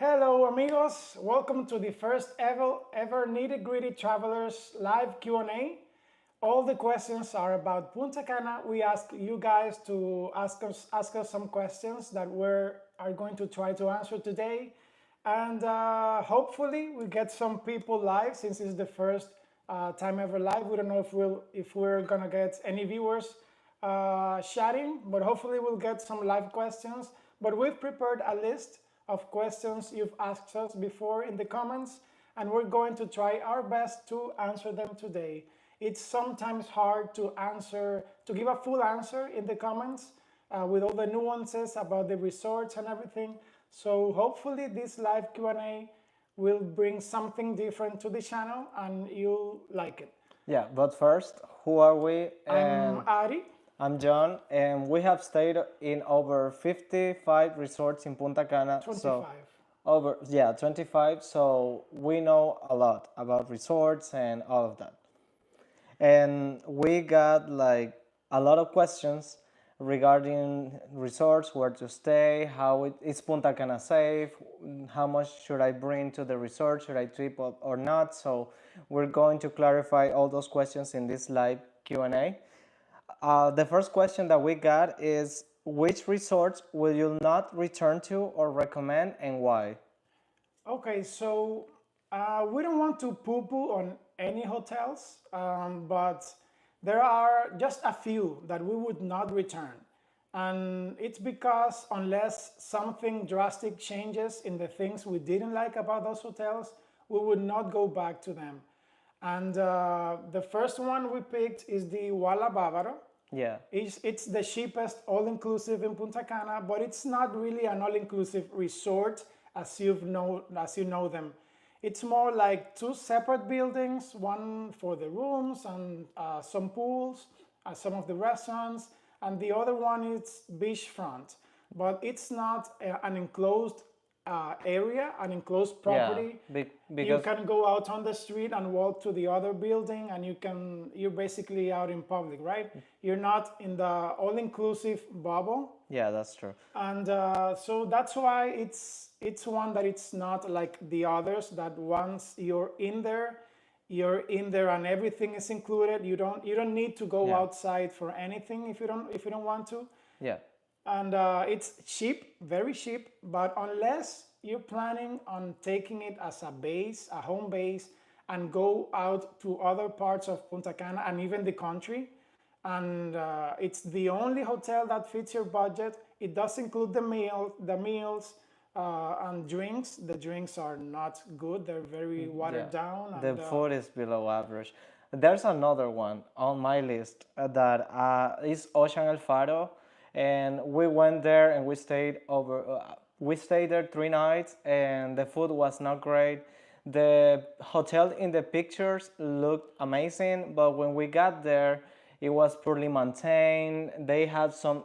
Hello amigos, welcome to the first ever Nitty Gritty Travelers live Q&A. All the questions are about Punta Cana. We ask you guys to ask us some questions that we are going to try to answer today. And hopefully we get some people live since it's the first time ever live. We don't know if we're gonna get any viewers chatting, but hopefully we'll get some live questions. But we've prepared a list of questions you've asked us before in the comments, and we're going to try our best to answer them today. It's sometimes hard to give a full answer in the comments with all the nuances about the resorts and everything. So hopefully this live Q&A will bring something different to the channel and you'll like it. Yeah, but first, who are we? I'm Ari. I'm John, and we have stayed in over 55 resorts in Punta Cana. 25. 25. So we know a lot about resorts and all of that. And we got like a lot of questions regarding resorts, where to stay, is Punta Cana safe, how much should I bring to the resort, should I trip up or not. So we're going to clarify all those questions in this live Q&A. The first question that we got is, which resorts will you not return to or recommend, and why? Okay, so we don't want to poo-poo on any hotels, but there are just a few that we would not return. And it's because unless something drastic changes in the things we didn't like about those hotels, we would not go back to them. And the first one we picked is the Walla Bavaro. Yeah. It's the cheapest all-inclusive in Punta Cana, but it's not really an all-inclusive resort as you know them. It's more like two separate buildings, one for the rooms and some pools, some of the restaurants, and the other one is beachfront. But it's not an enclosed area, an enclosed property. Yeah, because you can go out on the street and walk to the other building, and you're basically out in public, right? You're not in the all-inclusive bubble. Yeah, that's true. And so that's why it's one that it's not like the others, that once you're in there and everything is included. You don't need to go outside for anything if you don't want to. Yeah. And it's cheap, very cheap, but unless you're planning on taking it as a home base, and go out to other parts of Punta Cana and even the country, and it's the only hotel that fits your budget. It does include the meals and drinks. The drinks are not good. They're very watered down. The food is below average. There's another one on my list that is Ocean El Faro. And we went there and we stayed there 3 nights, and the food was not great. The hotel in the pictures looked amazing, but when we got there, it was poorly maintained. They had some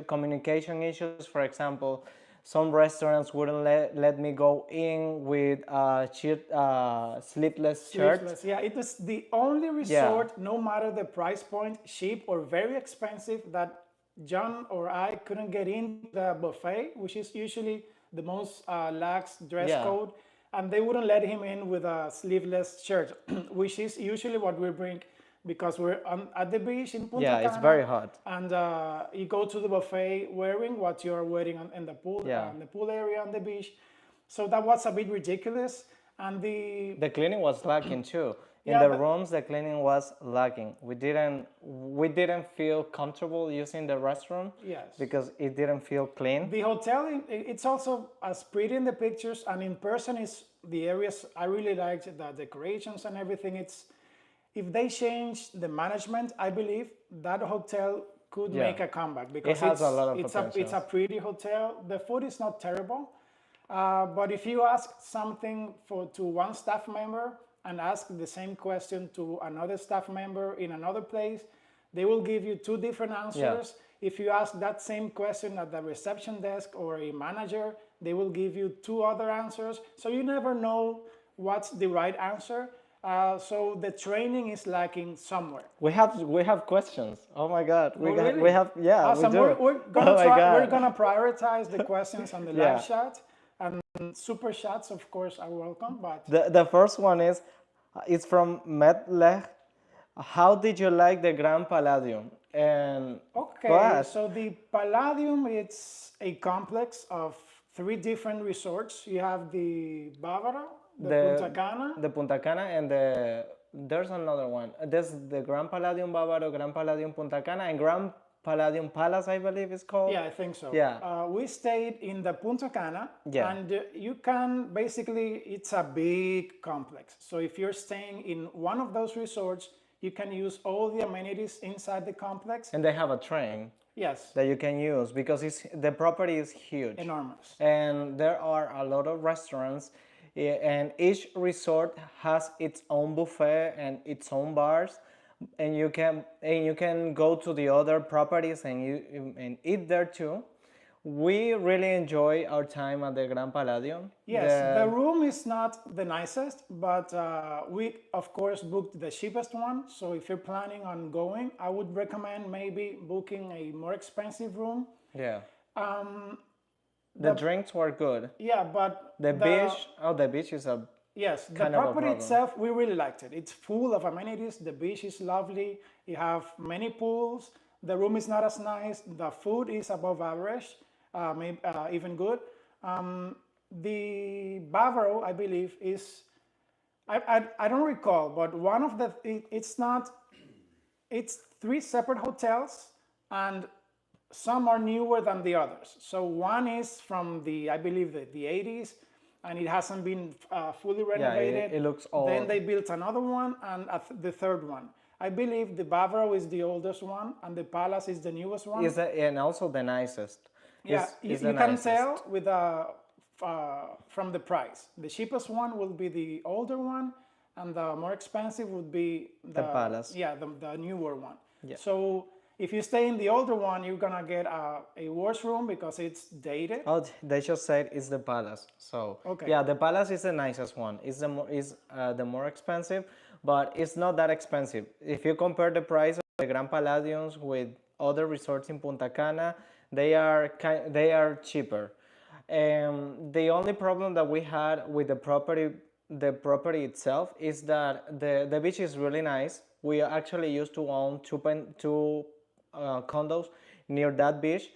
communication issues. For example, some restaurants wouldn't let me go in with sleeveless shirt. Yeah, it was the only resort, no matter the price point, cheap or very expensive, that John or I couldn't get in the buffet, which is usually the most lax dress code, and they wouldn't let him in with a sleeveless shirt, which is usually what we bring because we're at the beach in Punta Cana. Yeah, it's very hot. And you go to the buffet wearing what you're wearing in the pool, in the pool area on the beach. So that was a bit ridiculous. And the cleaning was lacking too. In the rooms, the cleaning was lacking. We didn't feel comfortable using the restroom. Yes. Because it didn't feel clean. The hotel, it's also as pretty in the pictures, and in person is the areas. I really liked the decorations and everything. If they change the management, I believe that hotel could make a comeback, because it has a lot of potential. It's a pretty hotel. The food is not terrible, but if you ask something to one staff member and ask the same question to another staff member in another place, they will give you 2 different answers. Yeah. If you ask that same question at the reception desk or a manager, they will give you 2 other answers. So you never know what's the right answer. So the training is lacking somewhere. We have questions. Oh my God! Really? We have awesome. we do. We're gonna prioritize the questions on the live chat. And super chats, of course, are welcome. But The first one is it's from Metlech. How did you like the Grand Palladium? And go okay, ahead. so the Palladium, it's a complex of three different resorts. You have the Bavaro, the The Punta Cana. the Punta Cana and there's another one. There's the Grand Palladium Bavaro, Grand Palladium Punta Cana, and Grand Palladium Palace, I believe it's called. Yeah, I think so. Yeah. We stayed in the Punta Cana, Yeah. and you can basically, it's a big complex. So if you're staying in one of those resorts, you can use all the amenities inside the complex. And they have a train Yes, that you can use because the property is huge. enormous. And there are a lot of restaurants, and each resort has its own buffet and its own bars, and you can go to the other properties and eat there too. We really enjoy our time at the Grand Palladium. Yes, the room is not the nicest, but we of course booked the cheapest one. So if you're planning on going, I would recommend maybe booking a more expensive room. Yeah. The drinks were good. Yeah, but The beach, the beach is a yes, the kind of a property problem. itself, we really liked it. It's full of amenities. The beach is lovely. You have many pools. The room is not as nice. The food is above average, maybe even good. The Bavaro, I believe, is I don't recall, but one of the it's not it's three separate hotels, and some are newer than the others. So one is from I believe, the 80s, and it hasn't been fully renovated. it looks Then old. they built another one, and the third one. I believe the Bavaro is the oldest one, and the Palace is the newest one. And also the nicest. Yeah, Is you the can nicest. tell with from the price. The cheapest one will be the older one, and the more expensive would be the Palace. Yeah, the newer one. Yeah. So if you stay in the older one, you're gonna get a worse room because it's dated. Oh, they just said it's the Palace. So Okay. yeah, the Palace is the nicest one. It's the more expensive, but it's not that expensive. If you compare the price of the Grand Palladiums with other resorts in Punta Cana, they are cheaper. The only problem that we had with the property itself, is that the beach is really nice. We actually used to own two condos near that beach,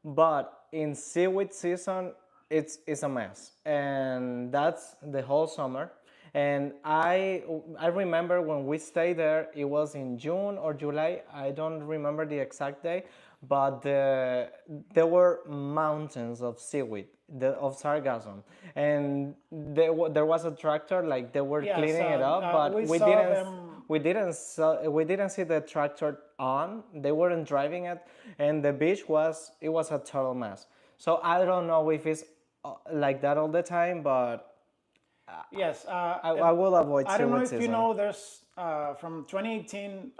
but in seaweed season, it's a mess, and that's the whole summer. And I remember when we stayed there, it was in June or July. I don't remember the exact day, but there were mountains of seaweed, of sargassum, and there was a tractor, like they were Yes, cleaning it up, but we we saw didn't them. we didn't see the tractor on. They weren't driving it, and the beach was a total mess. So I don't know if it's like that all the time, but Yes, I will avoid I don't know seaweed if you season. know. There's from 2018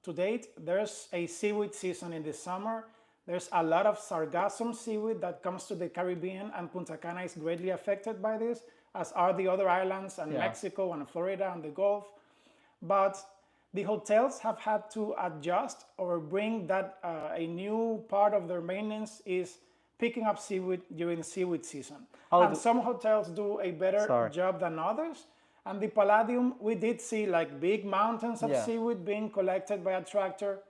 to date, there's a seaweed season in the summer. There's a lot of sargassum seaweed that comes to the Caribbean, and Punta Cana is greatly affected by this, as are the other islands, and Mexico and Florida and the Gulf. But the hotels have had to adjust or bring that a new part of their maintenance is picking up seaweed during seaweed season. And some hotels do a better job than others. And the Palladium, we did see like big mountains of seaweed being collected by a tractor.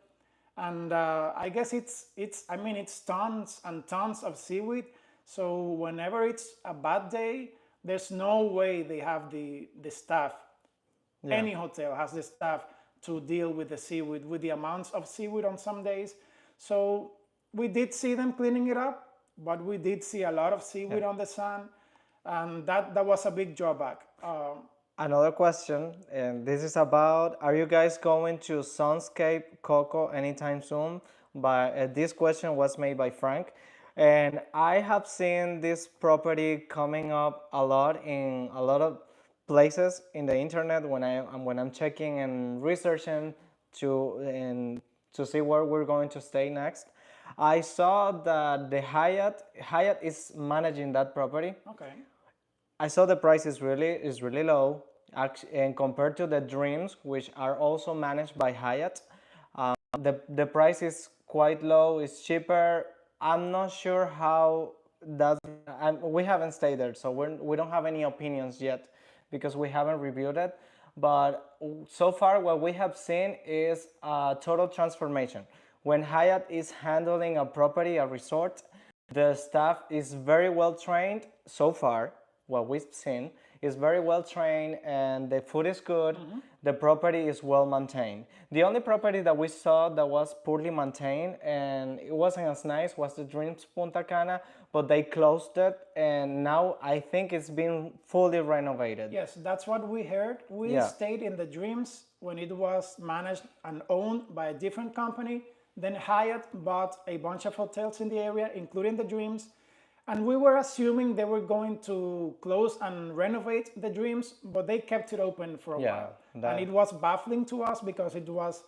And I guess it's tons and tons of seaweed. So whenever it's a bad day, there's no way they have the staff. Any hotel has the staff to deal with the seaweed, with the amounts of seaweed on some days. So we did see them cleaning it up, but we did see a lot of seaweed on the sand, and that was a big drawback. Another question, and this is about: are you guys going to Sunscape Coco anytime soon? But this question was made by Frank, and I have seen this property coming up a lot in a lot of places in the internet when I'm checking and researching to see where we're going to stay next. I saw that the Hyatt is managing that property. Okay. I saw the price is really low, and compared to the Dreams, which are also managed by Hyatt, the price is quite low. It's cheaper. I'm not sure how that. we haven't stayed there, so we don't have any opinions yet because we haven't reviewed it. But so far, what we have seen is a total transformation. When Hyatt is handling a property, a resort, the staff is very well trained so far. What we've seen is very well trained, and the food is good. The property is well maintained. The only property that we saw that was poorly maintained and it wasn't as nice was the Dreams Punta Cana, but they closed it, and now I think it's been fully renovated. Yes, that's what we heard. We Yeah. stayed in the Dreams when it was managed and owned by a different company. Then Hyatt bought a bunch of hotels in the area, including the Dreams. And we were assuming they were going to close and renovate the Dreams, but they kept it open for a Yeah, while. that- And it was baffling to us because it was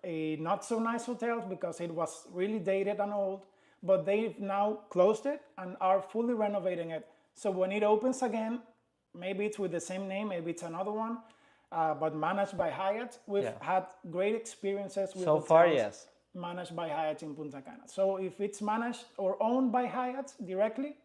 a not so nice hotel because it was really dated and old. But they've now closed it and are fully renovating it. So when it opens again, maybe it's with the same name, maybe it's another one, but managed by Hyatt. We've Yeah. had great experiences with So far, hotels yes. managed by Hyatt in Punta Cana. So if it's managed or owned by Hyatt directly,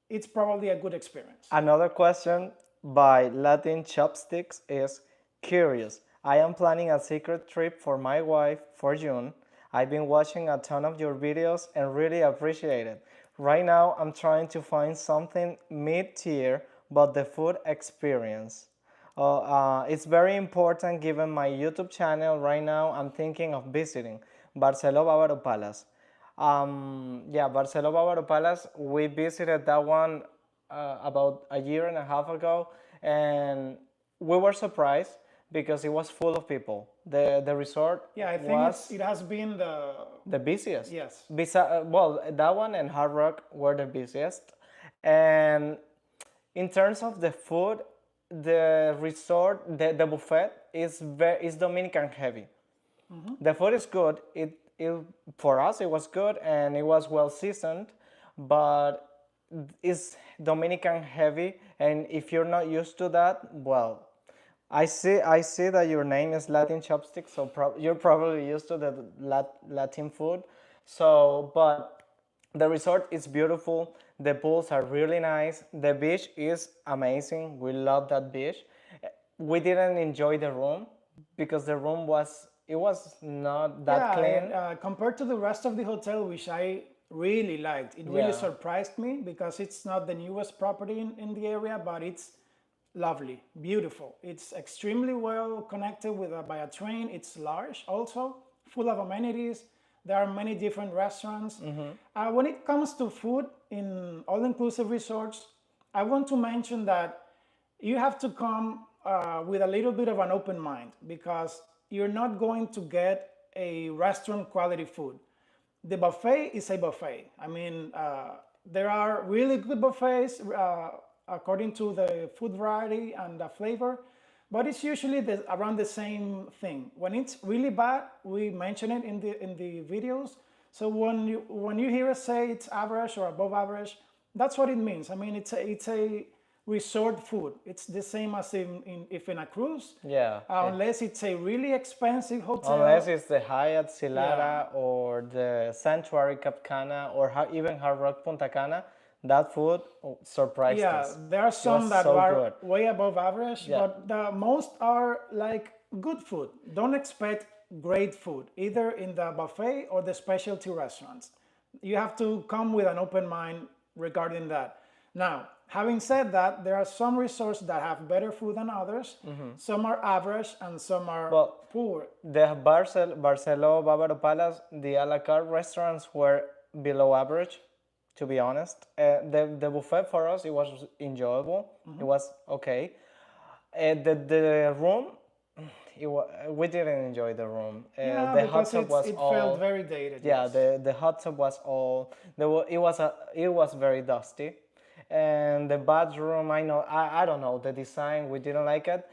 it's probably a good experience. Another question by Latin Chopsticks is curious. I am planning a secret trip for my wife for June. I've been watching a ton of your videos and really appreciate it. Right now, I'm trying to find something mid-tier, but the food experience. It's very important given my YouTube channel. Right now, I'm thinking of visiting Barcelo Bavaro Palace. Yeah, Barcelo Bavaro Palace, we visited that one about a year and a half ago, and we were surprised because it was full of people. The resort Yeah, I think was it has been the busiest. yes. Well, that one and Hard Rock were the busiest. And in terms of the food, the resort, the buffet is Dominican heavy. The food is good. It for us it was good and it was well seasoned, but it's Dominican heavy. And if you're not used to that, well, I see that your name is Latin Chopstick, so you're probably used to the Latin food. So, but the resort is beautiful. The pools are really nice. The beach is amazing. We love that beach. We didn't enjoy the room because the room was not that clean. Compared to the rest of the hotel, which I really liked, it really Yeah. surprised me because it's not the newest property in the area, but it's lovely, beautiful. It's extremely well connected with by a train. It's large, also full of amenities. There are many different restaurants. When it comes to food in all-inclusive resorts, I want to mention that you have to come with a little bit of an open mind because you're not going to get a restaurant quality food. The buffet is a buffet. I mean, there are really good buffets according to the food variety and the flavor, but it's usually around the same thing. When it's really bad, we mention it in the videos. So when you hear us say it's average or above average, that's what it means. I mean, it's a resort food. It's the same as if in a cruise. Yeah. Unless it's a really expensive hotel. Unless it's the Hyatt Cilara or the Sanctuary Cap Cana or even Hard Rock Punta Cana, that food surprised us. There are some was that so are good. way above average, Yeah. but the most are like good food. Don't expect great food, either in the buffet or the specialty restaurants. You have to come with an open mind regarding that. Now, having said that, there are some resorts that have better food than others. Some are average and some are poor. The Barcelo Bavaro Palace, the a la carte restaurants were below average, to be honest. The buffet for us, it was enjoyable. It was okay. The room, we didn't enjoy the room. The hot because tub was it all. felt very dated. Yeah, yes. the hot tub was all. It was very dusty, and the bathroom. I don't know the design. We didn't like it,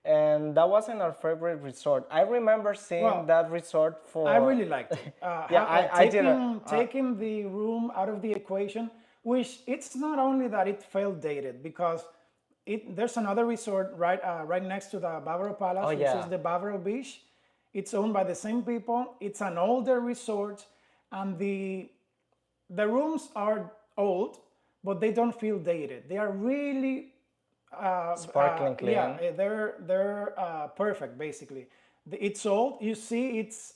and that wasn't our favorite resort. I remember seeing that resort for. I really liked it. I didn't. Taking the room out of the equation, which it's not only that it felt dated because there's another resort right next to the Bavaro Palace, which is the Bavaro Beach. It's owned by the same people. It's an older resort, and the the rooms are old, but they don't feel dated. They are really Sparkling yeah, clean. they're perfect basically. It's old. You see, it's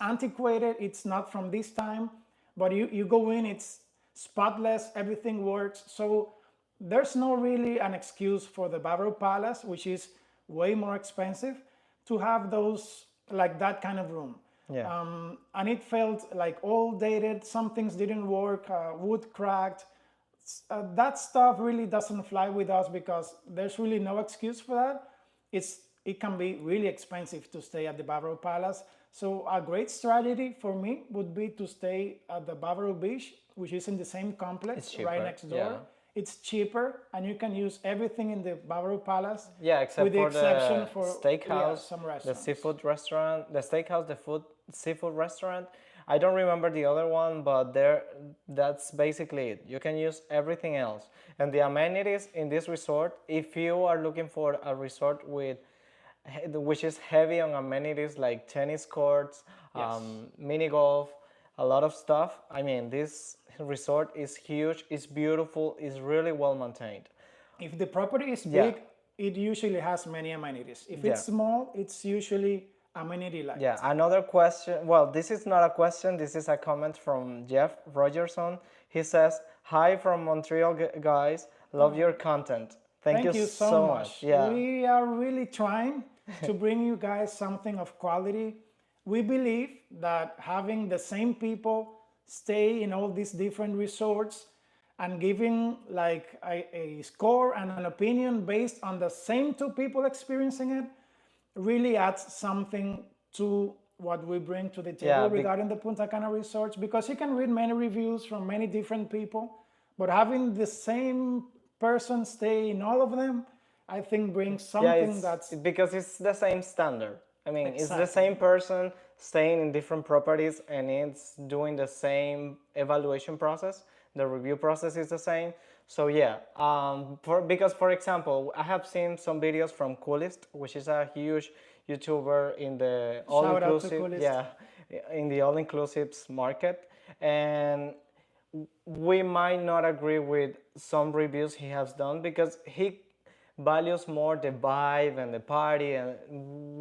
antiquated. It's not from this time, but you go in, it's spotless. Everything works. So there's no really an excuse for the Bavaro Palace, which is way more expensive, to have those like that kind of room. Yeah. And it felt like all dated. Some things didn't work. Wood cracked. That stuff really doesn't fly with us because there's really no excuse for that. It can be really expensive to stay at the Bavaro Palace. So a great strategy for me would be to stay at the Bavaro Beach, which is in the same complex It's right cheaper. next Yeah. door. It's cheaper and you can use everything in the Bavaro Palace, Yeah, except with the for exception the for steakhouse, some the restaurants. seafood restaurant, the steakhouse, the food seafood restaurant. I don't remember the other one, but there that's basically it. You can use everything else. And the amenities in this resort, if you are looking for a resort with which is heavy on amenities like tennis courts, Yes. mini golf, a lot of stuff. I mean, this resort is huge, it's beautiful, it's really well maintained. If the property is Yeah. big, it usually has many amenities. If Yeah. it's small, it's usually amenity light. Yeah, another question. Well, this is not a question, this is a comment from Jeff Rogerson. He says, "Hi from Montreal, guys. Love your content. Thank you Thank you so so much." much. Yeah. We are really trying to bring you guys something of quality. We believe that having the same people stay in all these different resorts and giving like a score and an opinion based on the same two people experiencing it really adds something to what we bring to the table Yeah, regarding the Punta Cana resorts, because you can read many reviews from many different people, but having the same person stay in all of them, I think brings yeah, something it's that's because it's the same standard. I mean, it's the exactly. same person staying in different properties and it's doing the same evaluation process. The review process is the same. So yeah, because for example, I have seen some videos from Coolest, which is a huge YouTuber in the all Shout out to inclusive, Coolest. yeah, in the all inclusives market, and we might not agree with some reviews he has done because he values more the vibe and the party, and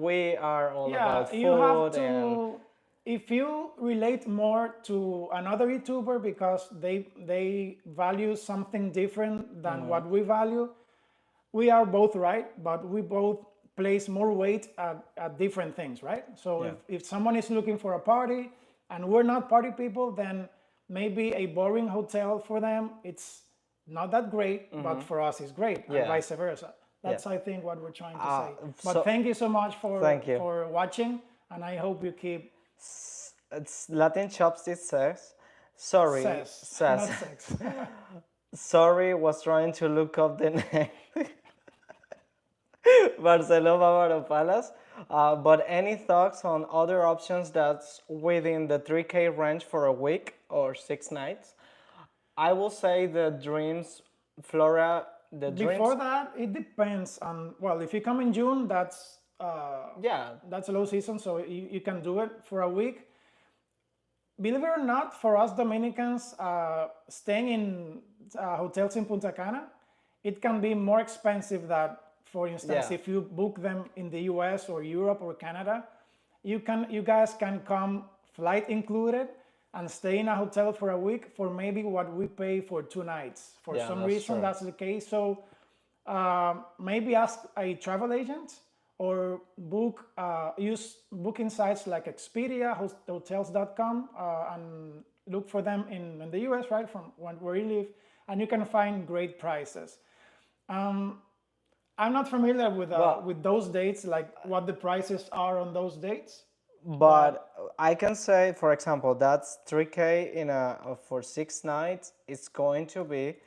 we are all Yeah, about you have food and to, if you relate more to another YouTuber because they value something different than what we value, we are both right, but we both place more weight at different things, right? So yeah. if someone is looking for a party and we're not party people, then maybe a boring hotel for them, it's not that great, but for us it's great, and Yeah. vice versa. Yeah. That's, I think, what we're trying to say. But So thank you so much thank you. for watching, and I hope you keep It's Latin Chopstick sorry, not says, sex. sorry, was trying to look up the name. Barcelo Bavaro Palace. But any thoughts on other options that's within the 3K range for a week or 6 nights? I will say the Dreams, Flora, the Dreams. Before that, it depends on, well, if you come in June, Yeah, that's a low season, so you can do it for a week. Believe it or not, for us Dominicans, staying in hotels in Punta Cana, it can be more expensive than, for instance, Yeah. if you book them in the US or Europe or Canada, you guys can come flight included and stay in a hotel for a week for maybe what we pay for 2 nights. For Yeah, some that's reason, true. that's the case. So maybe ask a travel agent or use booking sites like Expedia, hotels.com, and look for them in the US, right, from where you live, and you can find great prices. I'm not familiar Well, with those dates, like what the prices are on those dates. but I can say, for example, that's 3K in a for 6 nights. It's going to be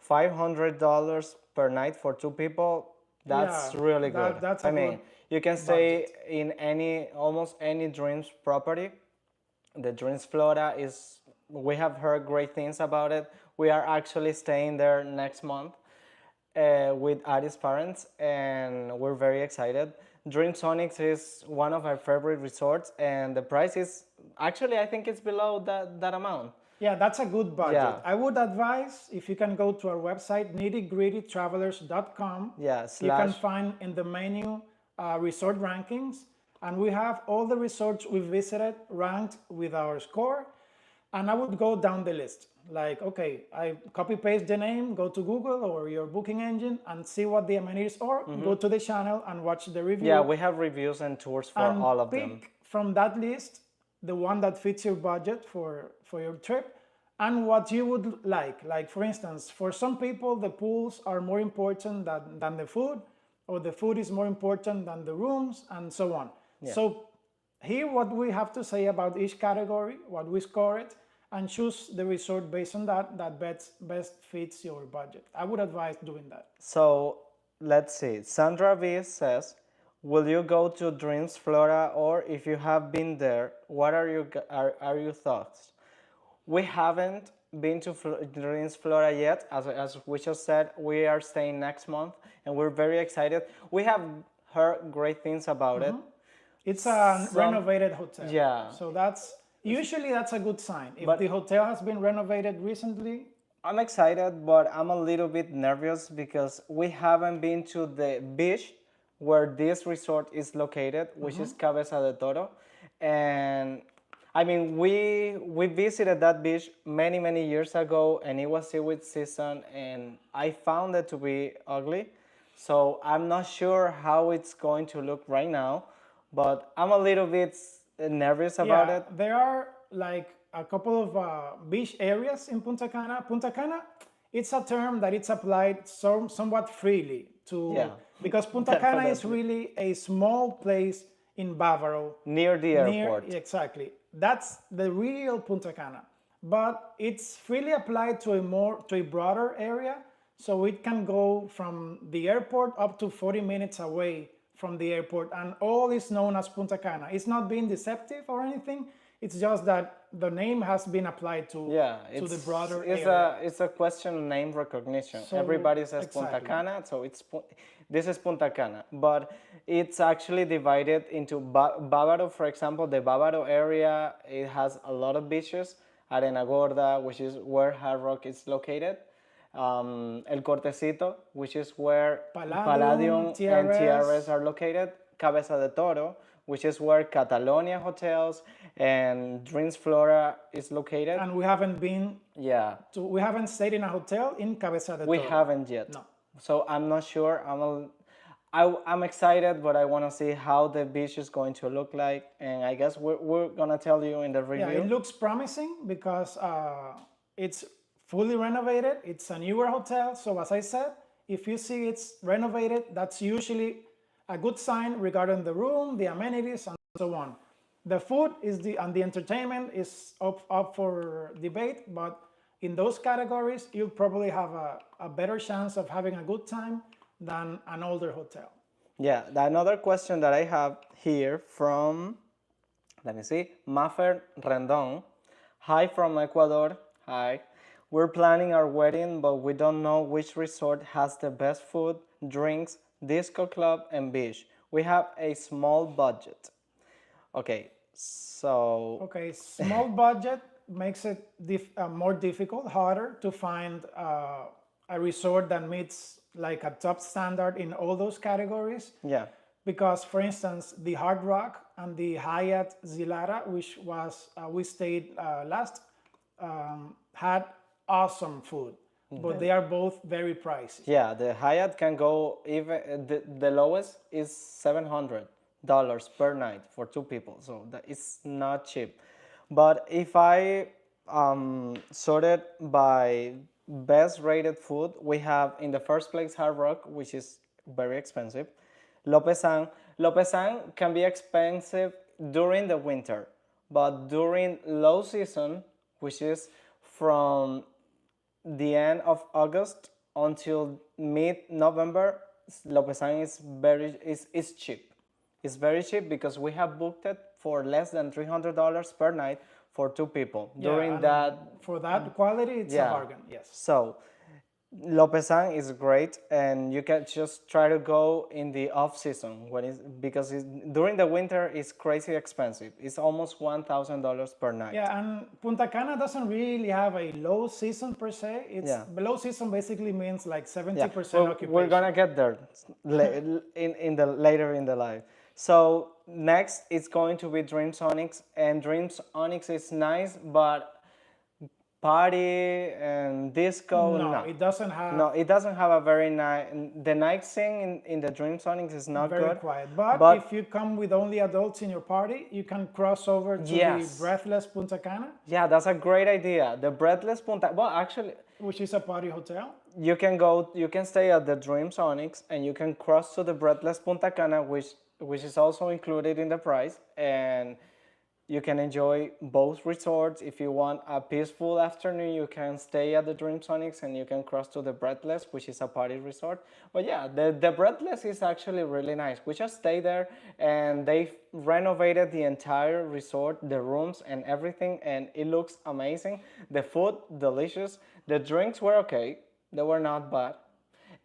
$500 per night for two people. That's Yeah, really good. that's I a good mean, you can stay budget. in almost any Dreams property. The Dreams Flora is, we have heard great things about it. We are actually staying there next month with Ari's parents, and we're very excited. Dream Sonics is one of our favorite resorts, and the price is actually, I think it's below that amount. Yeah, that's a good budget. Yeah. I would advise if you can go to our website, nittygrittytravelers.com. Yeah, You can slash. find in the menu resort rankings, and we have all the resorts we visited ranked with our score. And I would go down the list. Like, okay, I copy paste the name, go to Google or your booking engine and see what the amenities are, go to the channel and watch the review. Yeah, we have reviews and tours for And all of them. pick from that list the one that fits your budget for your trip and what you would like. Like, for instance, for some people, the pools are more important than the food, or the food is more important than the rooms, and so on. So here what we have to say about each category, what we score it, and choose the resort based on that best fits your budget. I would advise doing that. So let's see. Sandra V says, "Will you go to Dreams Flora, or if you have been there, what are your thoughts?" We haven't been to Dreams Flora yet. As we just said, we are staying next month, and we're very excited. We have heard great things about it. It's a renovated hotel. Yeah. So usually that's a good sign. If the hotel has been renovated recently, I'm excited, but I'm a little bit nervous because we haven't been to the beach where this resort is located, which is Cabeza de Toro. And I mean, we visited that beach many years ago, and it was seaweed season, and I found it to be ugly. So I'm not sure how it's going to look right now, but I'm a little bit nervous about it. there are like a couple of beach areas in Punta Cana. Punta Cana, it's a term that it's applied somewhat freely to because Punta Cana is really a small place in Bavaro. Near the airport. Exactly. That's the real Punta Cana. But it's freely applied to a broader area. So it can go from the airport up to 40 minutes away from the airport, and all is known as Punta Cana. It's not being deceptive or anything. It's just that the name has been applied to the broader area. It's a question of name recognition. Everybody says Punta Cana, so this is Punta Cana. But it's actually divided into Bávaro, for example. The Bávaro area, it has a lot of beaches. Arena Gorda, which is where Hard Rock is located. El Cortecito, which is where Palladium and TRS are located. Cabeza de Toro, which is where Catalonia Hotels and Dreams Flora is located. And we haven't been. We haven't stayed in a hotel in Cabeza de Toro. We haven't yet. No. So I'm not sure. I'm excited, but I want to see how the beach is going to look like, and I guess we're gonna tell you in the review. Yeah, it looks promising because it's fully renovated. It's a newer hotel. So as I said, if you see it's renovated, that's usually a good sign regarding the room, the amenities, and so on. The food and the entertainment is up for debate, but in those categories, you'll probably have a better chance of having a good time than an older hotel. Yeah, another question that I have here from, let me see, Mafer Rendon. Hi from Ecuador. Hi. We're planning our wedding, but we don't know which resort has the best food, drinks, disco club, and beach. We have a small budget. Okay, so... Okay, small budget makes it more difficult, harder to find a resort that meets like a top standard in all those categories. Yeah. Because, for instance, the Hard Rock and the Hyatt Zilara, which was we stayed last, had awesome food, but they are both very pricey. Yeah, the Hyatt can go even the lowest is $700 per night for 2 people, so that is not cheap. But if I sort it by best rated food, we have in the first place Hard Rock, which is very expensive. Lopesan can be expensive during the winter, but during low season, which is from the end of August until mid-November, Lopesan is cheap. It's very cheap because we have booked it for less than $300 per night for 2 people. For that quality, it's a bargain. Yes. So Lopesan is great, and you can just try to go in the off season when it's because during the winter it's crazy expensive. It's almost $1,000 per night. Yeah, and Punta Cana doesn't really have a low season per se. It's Yeah. low season basically means like Yeah, 70% well, we're occupation. gonna get there in the later in the life. So next, it's going to be Dreams Onyx, and Dreams Onyx is nice, but party and disco, No, no. it doesn't have No, it doesn't have a very nice. The night scene in the Dream Sonics is not very good. quiet. But But if you come with only adults in your party, you can cross over to the yes, Breathless Punta Cana, yeah, that's a great idea. The Breathless Punta. Well, actually, which is a party hotel. you can go. You can stay at the Dream Sonics, and you can cross to the Breathless Punta Cana, which is also included in the price, and you can enjoy both resorts. If you want a peaceful afternoon, you can stay at the Dream Sonics and you can cross to the Breathless, which is a party resort. But yeah, the Breathless is actually really nice. We just stay there and they renovated the entire resort, the rooms and everything, and it looks amazing. The food, delicious. The drinks were okay, they were not bad.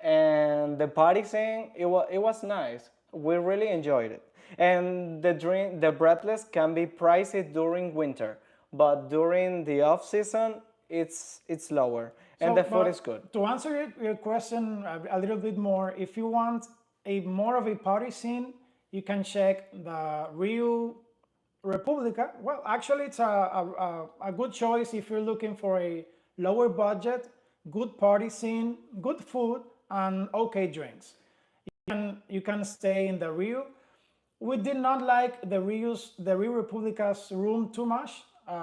And the party scene, it was nice. We really enjoyed it. And the breathless can be pricey during winter, but during the off season, it's lower, and the food but is good. to answer your question a little bit more, if you want a more of a party scene, you can check the Rio Republica. Well, actually, it's a good choice if you're looking for a lower budget, good party scene, good food, and okay drinks. You can stay in the Rio. We did not like the Rio Republica's room too much.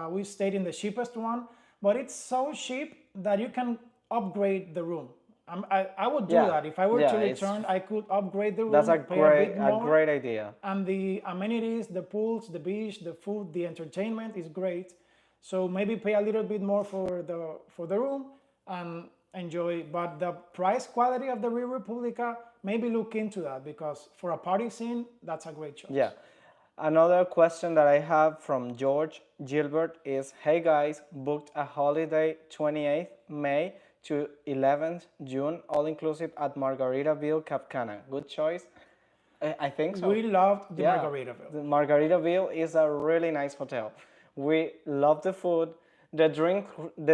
We stayed in the cheapest one, but it's so cheap that you can upgrade the room. I would do Yeah, that. If I were yeah, to return, I could upgrade the that's room, a pay a great bit a more, great idea. and the amenities, the pools, the beach, the food, the entertainment is great. So maybe pay a little bit more for the room and enjoy. But the price quality of the Rio Republica, maybe look into that because for a party scene, that's a great choice. Yeah. Another question that I have from George Gilbert is, hey guys, booked a holiday 28th May to 11th June, all inclusive at Margaritaville Cap Cana. Good choice. I think so. We loved the Yeah, Margaritaville. the Margaritaville is a really nice hotel. We love the food. The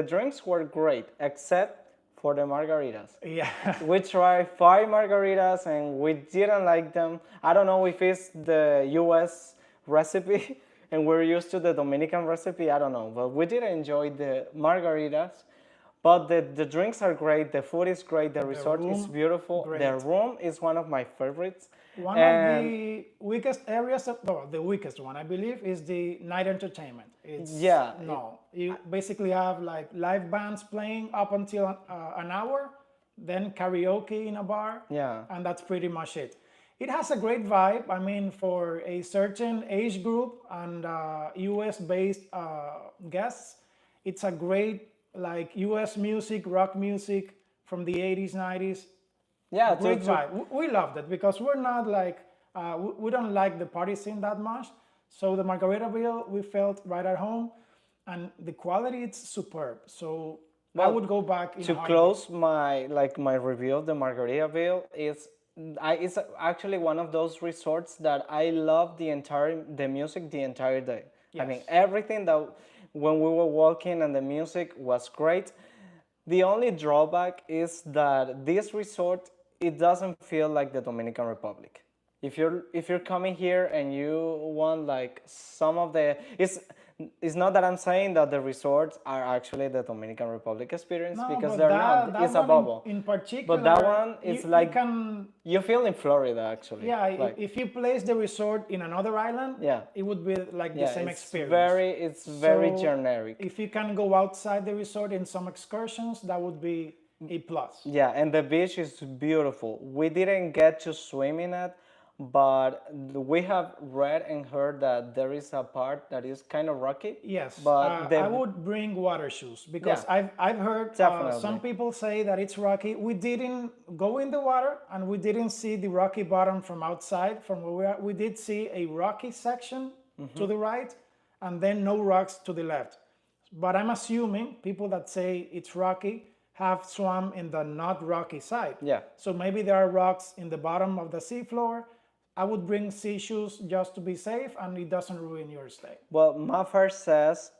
drinks were great, except for the margaritas. Yeah. We tried 5 margaritas and we didn't like them. I don't know if it's the US recipe and we're used to the Dominican recipe. I don't know, but we did enjoy the margaritas. But the drinks are great, the food is great, the resort is room, beautiful. great. The room is one of my favorites. One And of the weakest areas, the weakest one, I believe, is the night entertainment. It's, Yeah, no, you basically have like live bands playing up until an hour, then karaoke in a bar, yeah. and that's pretty much it. It has a great vibe. I mean, for a certain age group and US based guests, it's a great like US music, rock music from the 80s, 90s. Yeah, Great vibe. We loved it because we're not like, we don't like the party scene that much. So the Margaritaville, we felt right at home and the quality, it's superb. So I would go back in a to heartbeat. close my review of the Margaritaville is it's actually one of those resorts that I love the music the entire day. I mean Yes. everything that when we were walking and the music was great. The only drawback is that this resort it doesn't feel like the Dominican Republic. If you're coming here and you want like some of the it's not that I'm saying that the resorts are actually the Dominican Republic experience No, because but they're not. It's a one bubble. in particular. But that one, it's you like can, you feel in Florida actually. yeah. Like, If you place the resort in another island, yeah, it would be like the yeah, same it's experience. it's very So, generic. If you can go outside the resort in some excursions, that would be a plus. Yeah, and the beach is beautiful. We didn't get to swim in it, but we have read and heard that there is a part that is kind of rocky. Yes, But I would bring water shoes because Yeah, I've heard definitely. some people say that it's rocky. We didn't go in the water and we didn't see the rocky bottom from outside from where we are. We did see a rocky section to the right and then no rocks to the left. But I'm assuming people that say it's rocky have swum in the not rocky side. Yeah. So maybe there are rocks in the bottom of the seafloor. I would bring sea shoes just to be safe and it doesn't ruin your stay. Well, Maffer says,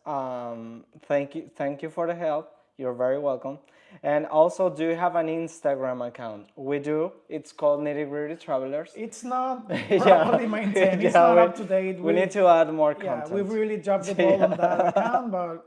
thank you for the help. You're very welcome. And also, do you have an Instagram account? We do. It's called Nitty Gritty Travelers. It's not Yeah. properly maintained. It's Yeah, not we- up to date. We need to add more Yeah, content. we've really dropped the ball on that account, but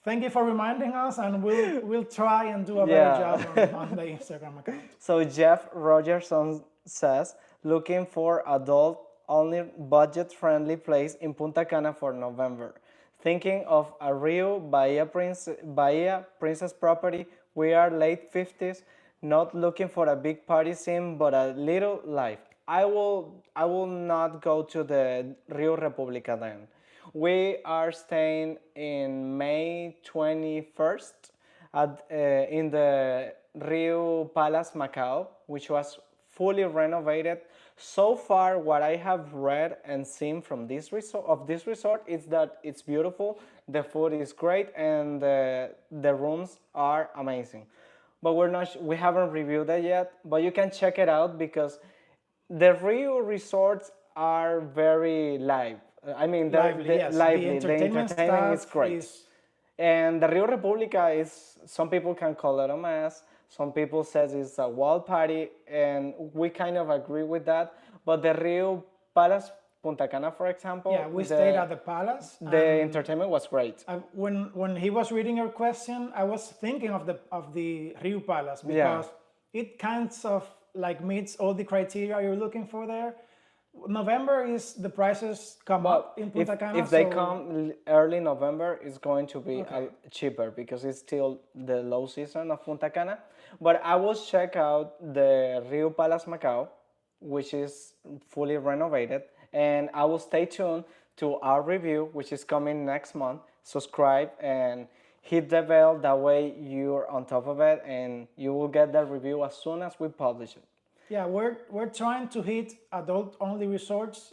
thank you for reminding us, and we'll try and do a better Yeah. job on the Instagram account. So Jeff Rogerson says, looking for adult-only budget-friendly place in Punta Cana for November. Thinking of a Rio Bahia Princess property. We are late 50s, not looking for a big party scene, but a little life. I will not go to the Rio República then. We are staying in May 21st in the Rio Palace Macau, which was fully renovated. So far, what I have read and seen from this resort is that it's beautiful, the food is great, and the rooms are amazing. But we haven't reviewed it yet. But you can check it out because the Rio resorts are very live. I mean, Lively, yes. lively. The entertainment is stuff great. And the Rio República is, some people can call it a mess. Some people says it's a wild party, and we kind of agree with that. But the Rio Palace Punta Cana, for example, Yeah, we stayed at the palace. the entertainment was great. When he was reading your question, I was thinking of the Rio Palace because it kind of like meets all the criteria you're looking for there. November is the prices come up in Punta Cana. If they come early November, it's going to be cheaper because it's still the low season of Punta Cana. But I will check out the Rio Palace Macau, which is fully renovated, and I will stay tuned to our review, which is coming next month. Subscribe and hit the bell. That way you're on top of it, and you will get the review as soon as we publish it. Yeah, we're trying to hit adult-only resorts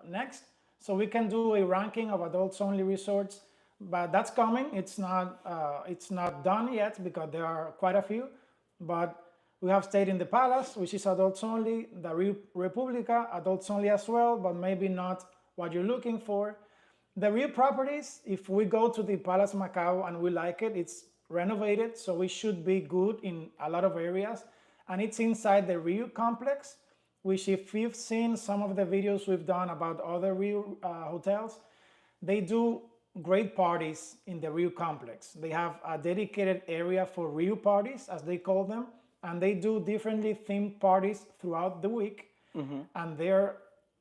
next, so we can do a ranking of adults-only resorts. But that's coming. It's not done yet because there are quite a few. But we have stayed in the Palace, which is adults only. The República, adults only as well, but maybe not what you're looking for. The Rio properties, if we go to the Palace Macau and we like it, it's renovated, so we should be good in a lot of areas. And it's inside the Rio complex, which if you've seen some of the videos we've done about other Rio hotels, they do great parties in the Rio complex. They have a dedicated area for Rio parties, as they call them, and they do differently themed parties throughout the week, and they're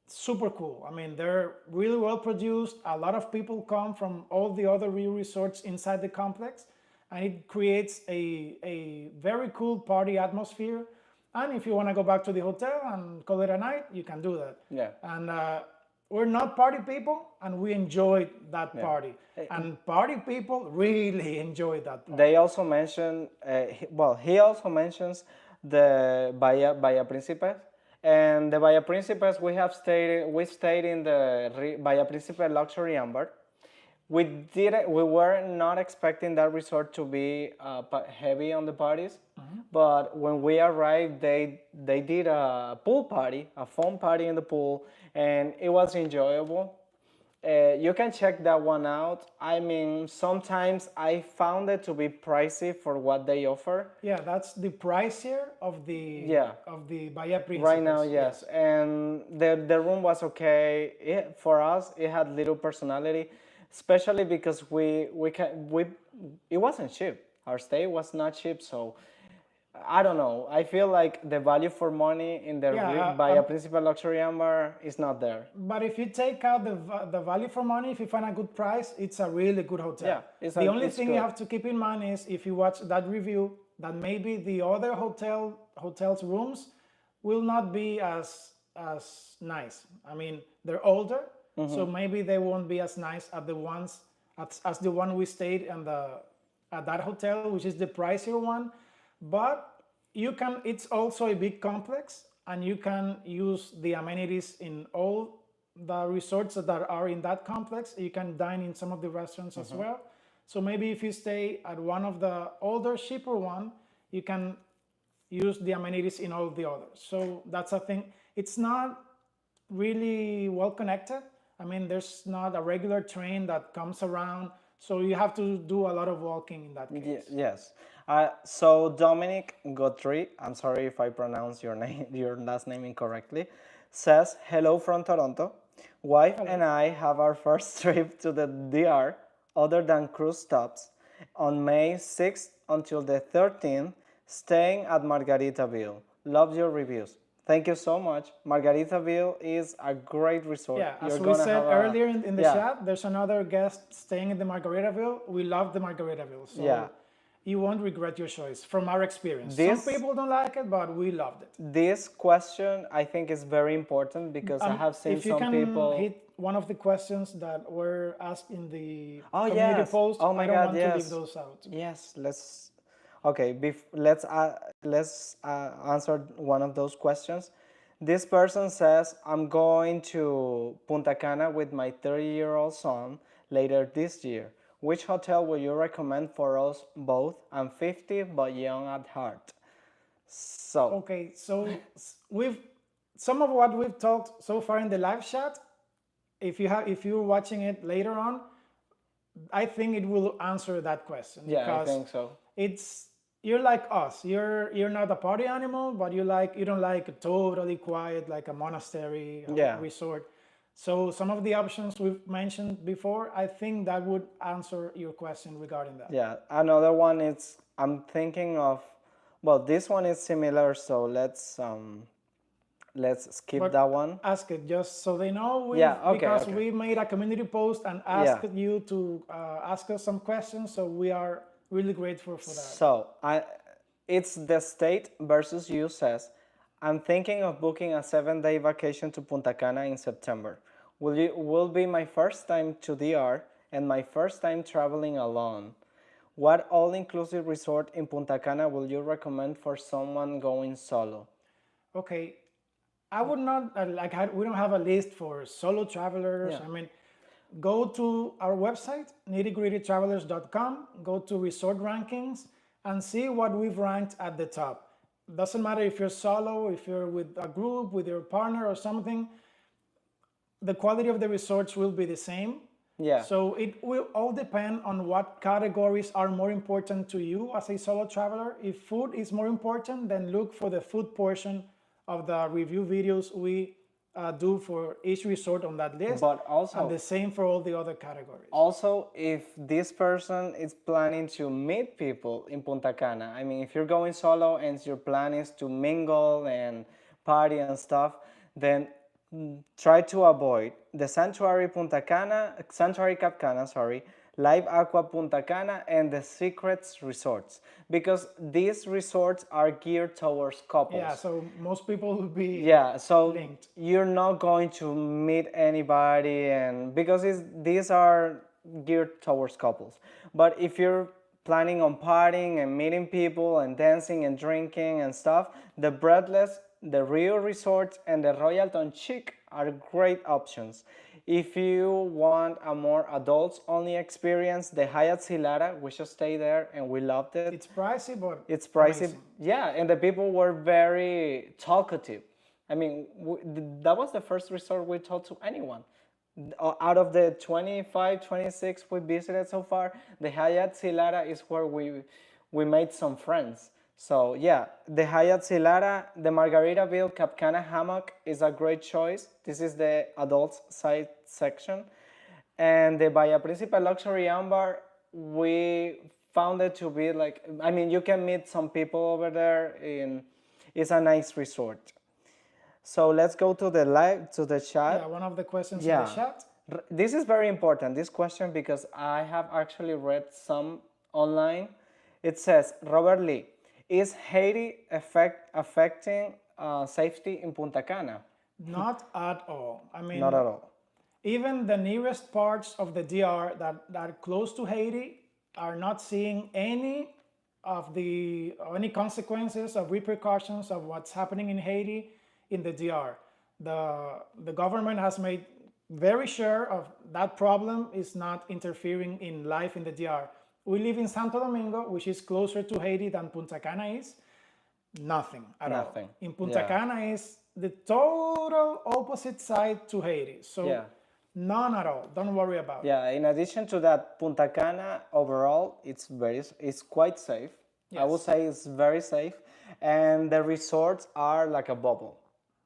super cool. I mean, they're really well produced. A lot of people come from all the other Rio resorts inside the complex, and it creates a very cool party atmosphere. And if you want to go back to the hotel and call it a night, you can do that. Yeah. And we're not party people, and we enjoyed that party. And party people really enjoyed that party. They also mention, he also mentions the Bahia Principes. And the Bahia Principes, we stayed in the Bahia Principe Luxury Amber. We were not expecting that resort to be heavy on the parties, but when we arrived, they did a pool party, a fun party in the pool, and it was enjoyable. You can check that one out. I mean, sometimes I found it to be pricey for what they offer. Yeah, that's the pricier of the Bahia Principes. Right now, yes. And the room was okay. For us, it had little personality, especially because it wasn't cheap. Our stay was not cheap, so I don't know. I feel like the value for money in the Bahia Principal Luxury Amber is not there. But if you take out the value for money, if you find a good price, it's a really good hotel. Yeah, the only thing you have to keep in mind is if you watch that review, that maybe the other hotels rooms will not be as nice. I mean, they're older, so maybe they won't be as nice as the one we stayed at that hotel, which is the pricier one. But it's also a big complex, and you can use the amenities in all the resorts that are in that complex. You can dine in some of the restaurants as well. So maybe if you stay at one of the older, cheaper one, you can use the amenities in all the others. So that's a thing. It's not really well connected. I mean, there's not a regular train that comes around, so you have to do a lot of walking in that case. Yes. So Dominic Gotri, I'm sorry if I pronounce your name, your last name incorrectly, says, "Hello from Toronto. Wife and I have our first trip to the DR, other than cruise stops, on May 6th until the 13th, staying at Margaritaville. Love your reviews." Thank you so much. Margaritaville is a great resort. Yeah, as You're we gonna said have earlier in the yeah. chat, there's another guest staying in the Margaritaville. We love the Margaritaville, so Yeah. you won't regret your choice from our experience. This- Some people don't like it, but we loved it. This question I think is very important because I have seen If you some can people. hit one of the questions that were asked in the Oh, community yes. post, Oh my I don't God, want to yes. leave those out. Yes, let's. Okay, let's answer one of those questions. This person says, "I'm going to Punta Cana with my 30-year-old son later this year. Which hotel will you recommend for us both? I'm 50 but young at heart." So, Okay, so we've some of what we've talked so far in the live chat. If you're watching it later on, I think it will answer that question. yeah, I Because think so. it's you're like us. You're not a party animal, but you don't like a totally quiet like a monastery Yeah. resort. So some of the options we've mentioned before, I think that would answer your question regarding that. Yeah, another one is I'm thinking of. Well, this one is similar, so let's skip But that one. ask it just so they know. Yeah, okay, Because okay. we made a community post and asked you to ask us some questions. So we are really grateful for that. So it's the state versus you says, "I'm thinking of booking a 7-day vacation to Punta Cana in September. Will be my first time to DR and my first time traveling alone. What all-inclusive resort in Punta Cana will you recommend for someone going solo?" Okay, I would not we don't have a list for solo travelers. Yeah. I mean, go to our website nittygrittytravelers.com, go to resort rankings and see what we've ranked at the top. Doesn't matter if you're solo, if you're with a group, with your partner or something, the quality of the resorts will be the same. Yeah. So it will all depend on what categories are more important to you as a solo traveler. If food is more important, then look for the food portion of the review videos we do for each resort on that list. But also, and the same for all the other categories. Also, if this person is planning to meet people in Punta Cana, I mean, if you're going solo and your plan is to mingle and party and stuff, then try to avoid the Sanctuary Cap Cana, sorry, Live Aqua Punta Cana, and the Secrets resorts, because these resorts are geared towards couples. Yeah, so most people will be so linked. you're not going to meet anybody, and because these are geared towards couples. But if you're planning on partying and meeting people and dancing and drinking and stuff, the Breathless, the Rio Resort, and the Royal Chic are great options. If you want a more adults-only experience, the Hyatt Zilara, we just stayed there and we loved it. It's pricey, but It's pricey. amazing. Yeah, and the people were very talkative. I mean, that was the first resort we told to anyone. Out of the 25, 26 we visited so far, the Hyatt Zilara is where we made some friends. So yeah, the Hyatt Zilara, the Margaritaville Cap Cana hammock is a great choice. This is the adults side section. And the Bahia Principal Luxury Ambar, we found it to be like, I mean, you can meet some people over there. It's a nice resort. So let's go to the chat. Yeah, one of the questions in the chat. This is very important, this question, because I have actually read some online. It says, Robert Lee, is Haiti affecting safety in Punta Cana? Not at all. I mean, Not at all. even the nearest parts of the DR that are close to Haiti are not seeing any consequences of repercussions of what's happening in Haiti in the DR. The government has made very sure of that problem is not interfering in life in the DR. we live in Santo Domingo, which is closer to Haiti than Punta Cana is. Nothing at all. Nothing. In Punta Yeah. Cana is the total opposite side to Haiti. So Yeah. none at all. Don't worry about it. Yeah, in addition to that, Punta Cana overall it's quite safe. I would Yes. say it's very safe, and the resorts are like a bubble.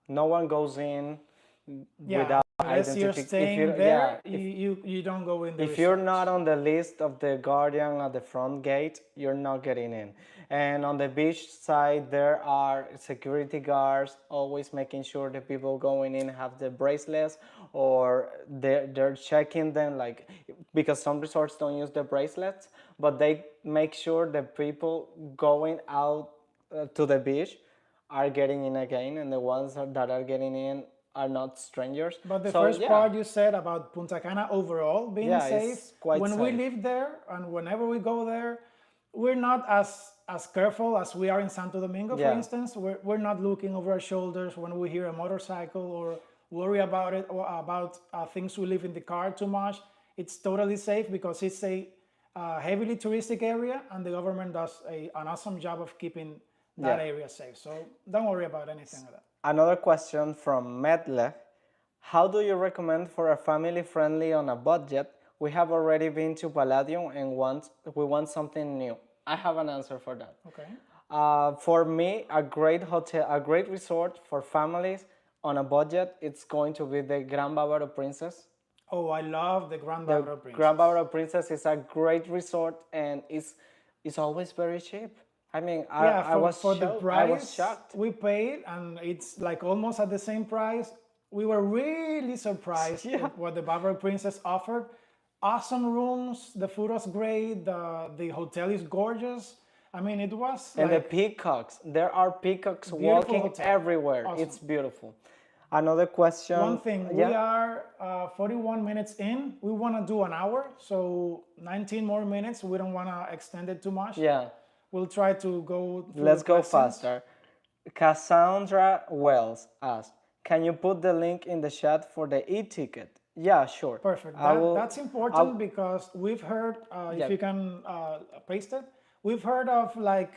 No one goes in Yeah, without unless you're identification. staying there, you don't go in the If you're resort. not on the list of the guardian at the front gate, you're not getting in. And on the beach side, there are security guards always making sure the people going in have the bracelets, or they're checking them, like, because some resorts don't use the bracelets, but they make sure the people going out to the beach are getting in again, and the ones that are getting in are not strangers. But the So first part you said about Punta Cana overall being Yeah, safe, it's quite when we safe. live there and whenever we go there, we're not as careful as we are in Santo Domingo, for Yeah. instance. We're not looking over our shoulders when we hear a motorcycle or worry about it or about things we leave in the car too much. It's totally safe because it's a heavily touristic area and the government does an awesome job of keeping that Yeah. area safe. So don't worry about anything like that. Another question from Medle. How do you recommend for a family friendly on a budget? We have already been to Palladium and we want something new. I have an answer for that. Okay. For me, a great hotel, a great resort for families on a budget, it's going to be the Grand Bavaro Princess. Oh, I love the Grand Bavaro Princess. Grand Bavaro Princess is a great resort, and it's always very cheap. I mean, Yeah, I was for the shocked. price I was shocked. we paid, and it's like almost at the same price. We were really surprised Yeah. with what the Bavaro Princess offered. Awesome rooms, the food was great, the hotel is gorgeous. I mean, it was And the like peacocks, there are peacocks Beautiful walking hotel. everywhere. Awesome. It's beautiful. Another question. one thing. We are 41 minutes in. We want to do an hour, so 19 more minutes. We don't want to extend it too much. Yeah, We'll try to go. Through let's the go questions. faster. Cassandra Wells asked, "Can you put the link in the chat for the e-ticket?" Yeah, sure. Perfect. That's important because we've heard, Yeah. if you can paste it, we've heard of like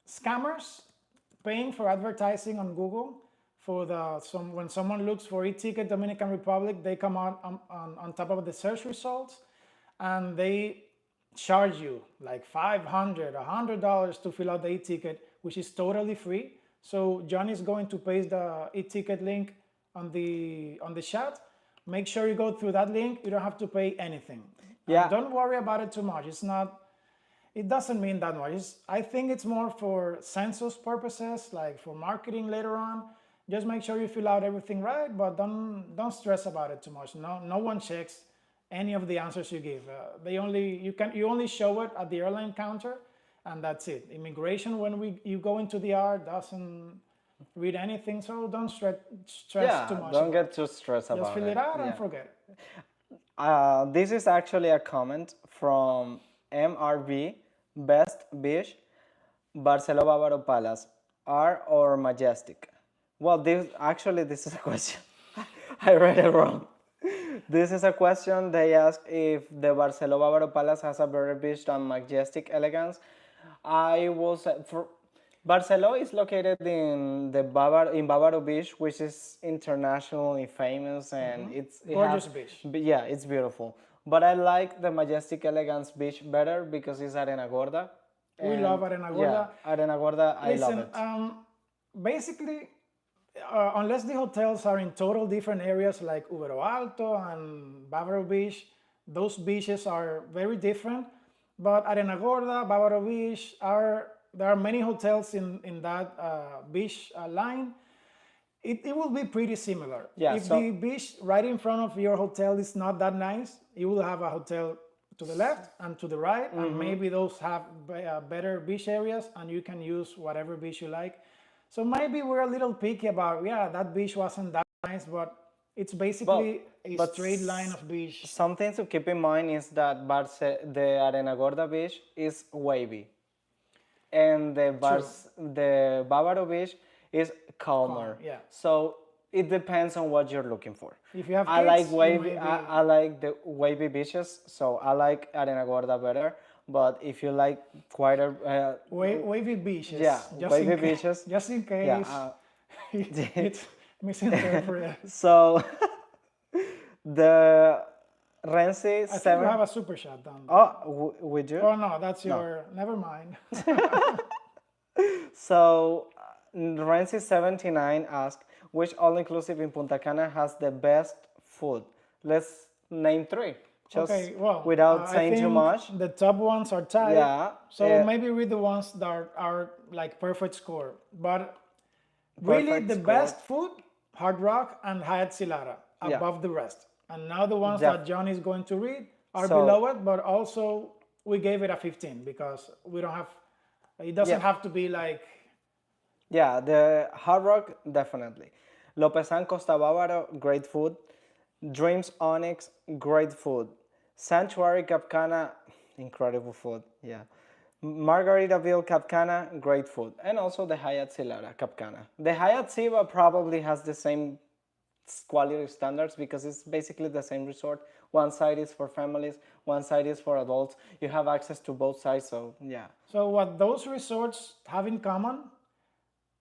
scammers paying for advertising on Google for when someone looks for e-ticket Dominican Republic, they come out on top of the search results and they charge you like $500, $100 to fill out the e-ticket, which is totally free. So John is going to paste the e-ticket link on the chat. Make sure you go through that link. You don't have to pay anything. Yeah. And don't worry about it too much. It doesn't mean that much. I think it's more for census purposes, like for marketing later on. Just make sure you fill out everything right, but don't stress about it too much. No one checks any of the answers you give. You only show it at the airline counter, and that's it. Immigration, when you go into the R, doesn't read anything, so don't stress Yeah, too much. don't get too stressed about Just fill it out and forget it. This is actually a comment from MRB, Best Beach, Barcelo Bavaro Palace, R or Majestic? Well, this is a question. I read it wrong. This is a question. They ask if the Barcelo Bavaro Palace has a better beach than Majestic Elegance. Barcelo is located in Bavaro Beach, which is internationally famous, and it's Gorgeous beach. Yeah, it's beautiful. But I like the Majestic Elegance beach better because it's Arena Gorda. We love Arena Gorda. Yeah, Arena Gorda, I love Listen, it. basically, unless the hotels are in total different areas like Ubero Alto and Bavaro Beach, those beaches are very different. But Arena Gorda, Bavaro Beach, there are many hotels in that beach line. It will be pretty similar. Yeah, if so- the beach right in front of your hotel is not that nice, you will have a hotel to the left and to the right, and maybe those have better beach areas, and you can use whatever beach you like. So maybe we're a little picky about, that beach wasn't that nice, but it's basically a straight line of beach. Something to keep in mind is that the Arena Gorda beach is wavy, and the Bavaro beach is calmer. yeah. So it depends on what you're looking for. If you have I like kids, you wavy. maybe- I like the wavy beaches, so I like Arena Gorda better. but if you like quite a Wavy beaches. yeah, Just in wavy case. beaches, Just in yeah. case it's misinterpreted. So the Renzi I think you seven. have a super shot down there. Oh, we do. Oh no, that's No. your. Never mind. So Renzi 79 asked, which all-inclusive in Punta Cana has the best food? Let's name three, just Okay, well, without I saying too think much. the top ones are tied. Yeah. So maybe read the ones that are like perfect score. But really, Perfect the score. best food, Hard Rock and Hyatt Silara, Yeah. above the rest. And now the ones Def- that John is going to read are So- below it, but also we gave it a 15 because we don't have, it doesn't Yeah. have to be like, Yeah, the Hard Rock, definitely. Lopesan Costa Bavaro, great food. Dreams Onyx, great food. Sanctuary Cap Cana, incredible food. Yeah. Margaritaville Cap Cana, great food. And also the Hyatt Silara Cap Cana. The Hyatt Siva probably has the same quality standards because it's basically the same resort. One side is for families, one side is for adults. You have access to both sides, so yeah. so what those resorts have in common,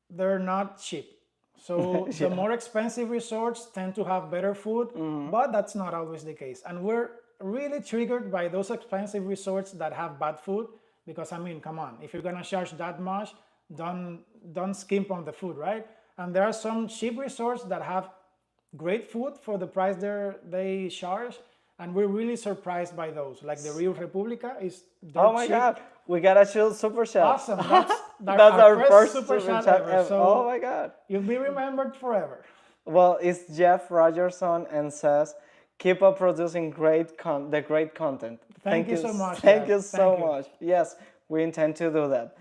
they're not cheap. So the more expensive resorts tend to have better food, but that's not always the case. And we're really triggered by those expensive resorts that have bad food because I mean, come on, if you're gonna charge that much, don't skimp on the food, right? And there are some cheap resorts that have great food for the price they charge, and we're really surprised by those. Like the Rio República is Oh my God, we gotta choose super chat. awesome. That's Our first first super super chat chat ever. ever. So Oh my God. you'll be remembered forever. Well, it's Jeff Rogerson and says, keep up producing the great content. Thank you so much, Thank Jeff. you so Thank you. much. Yes, we intend to do that.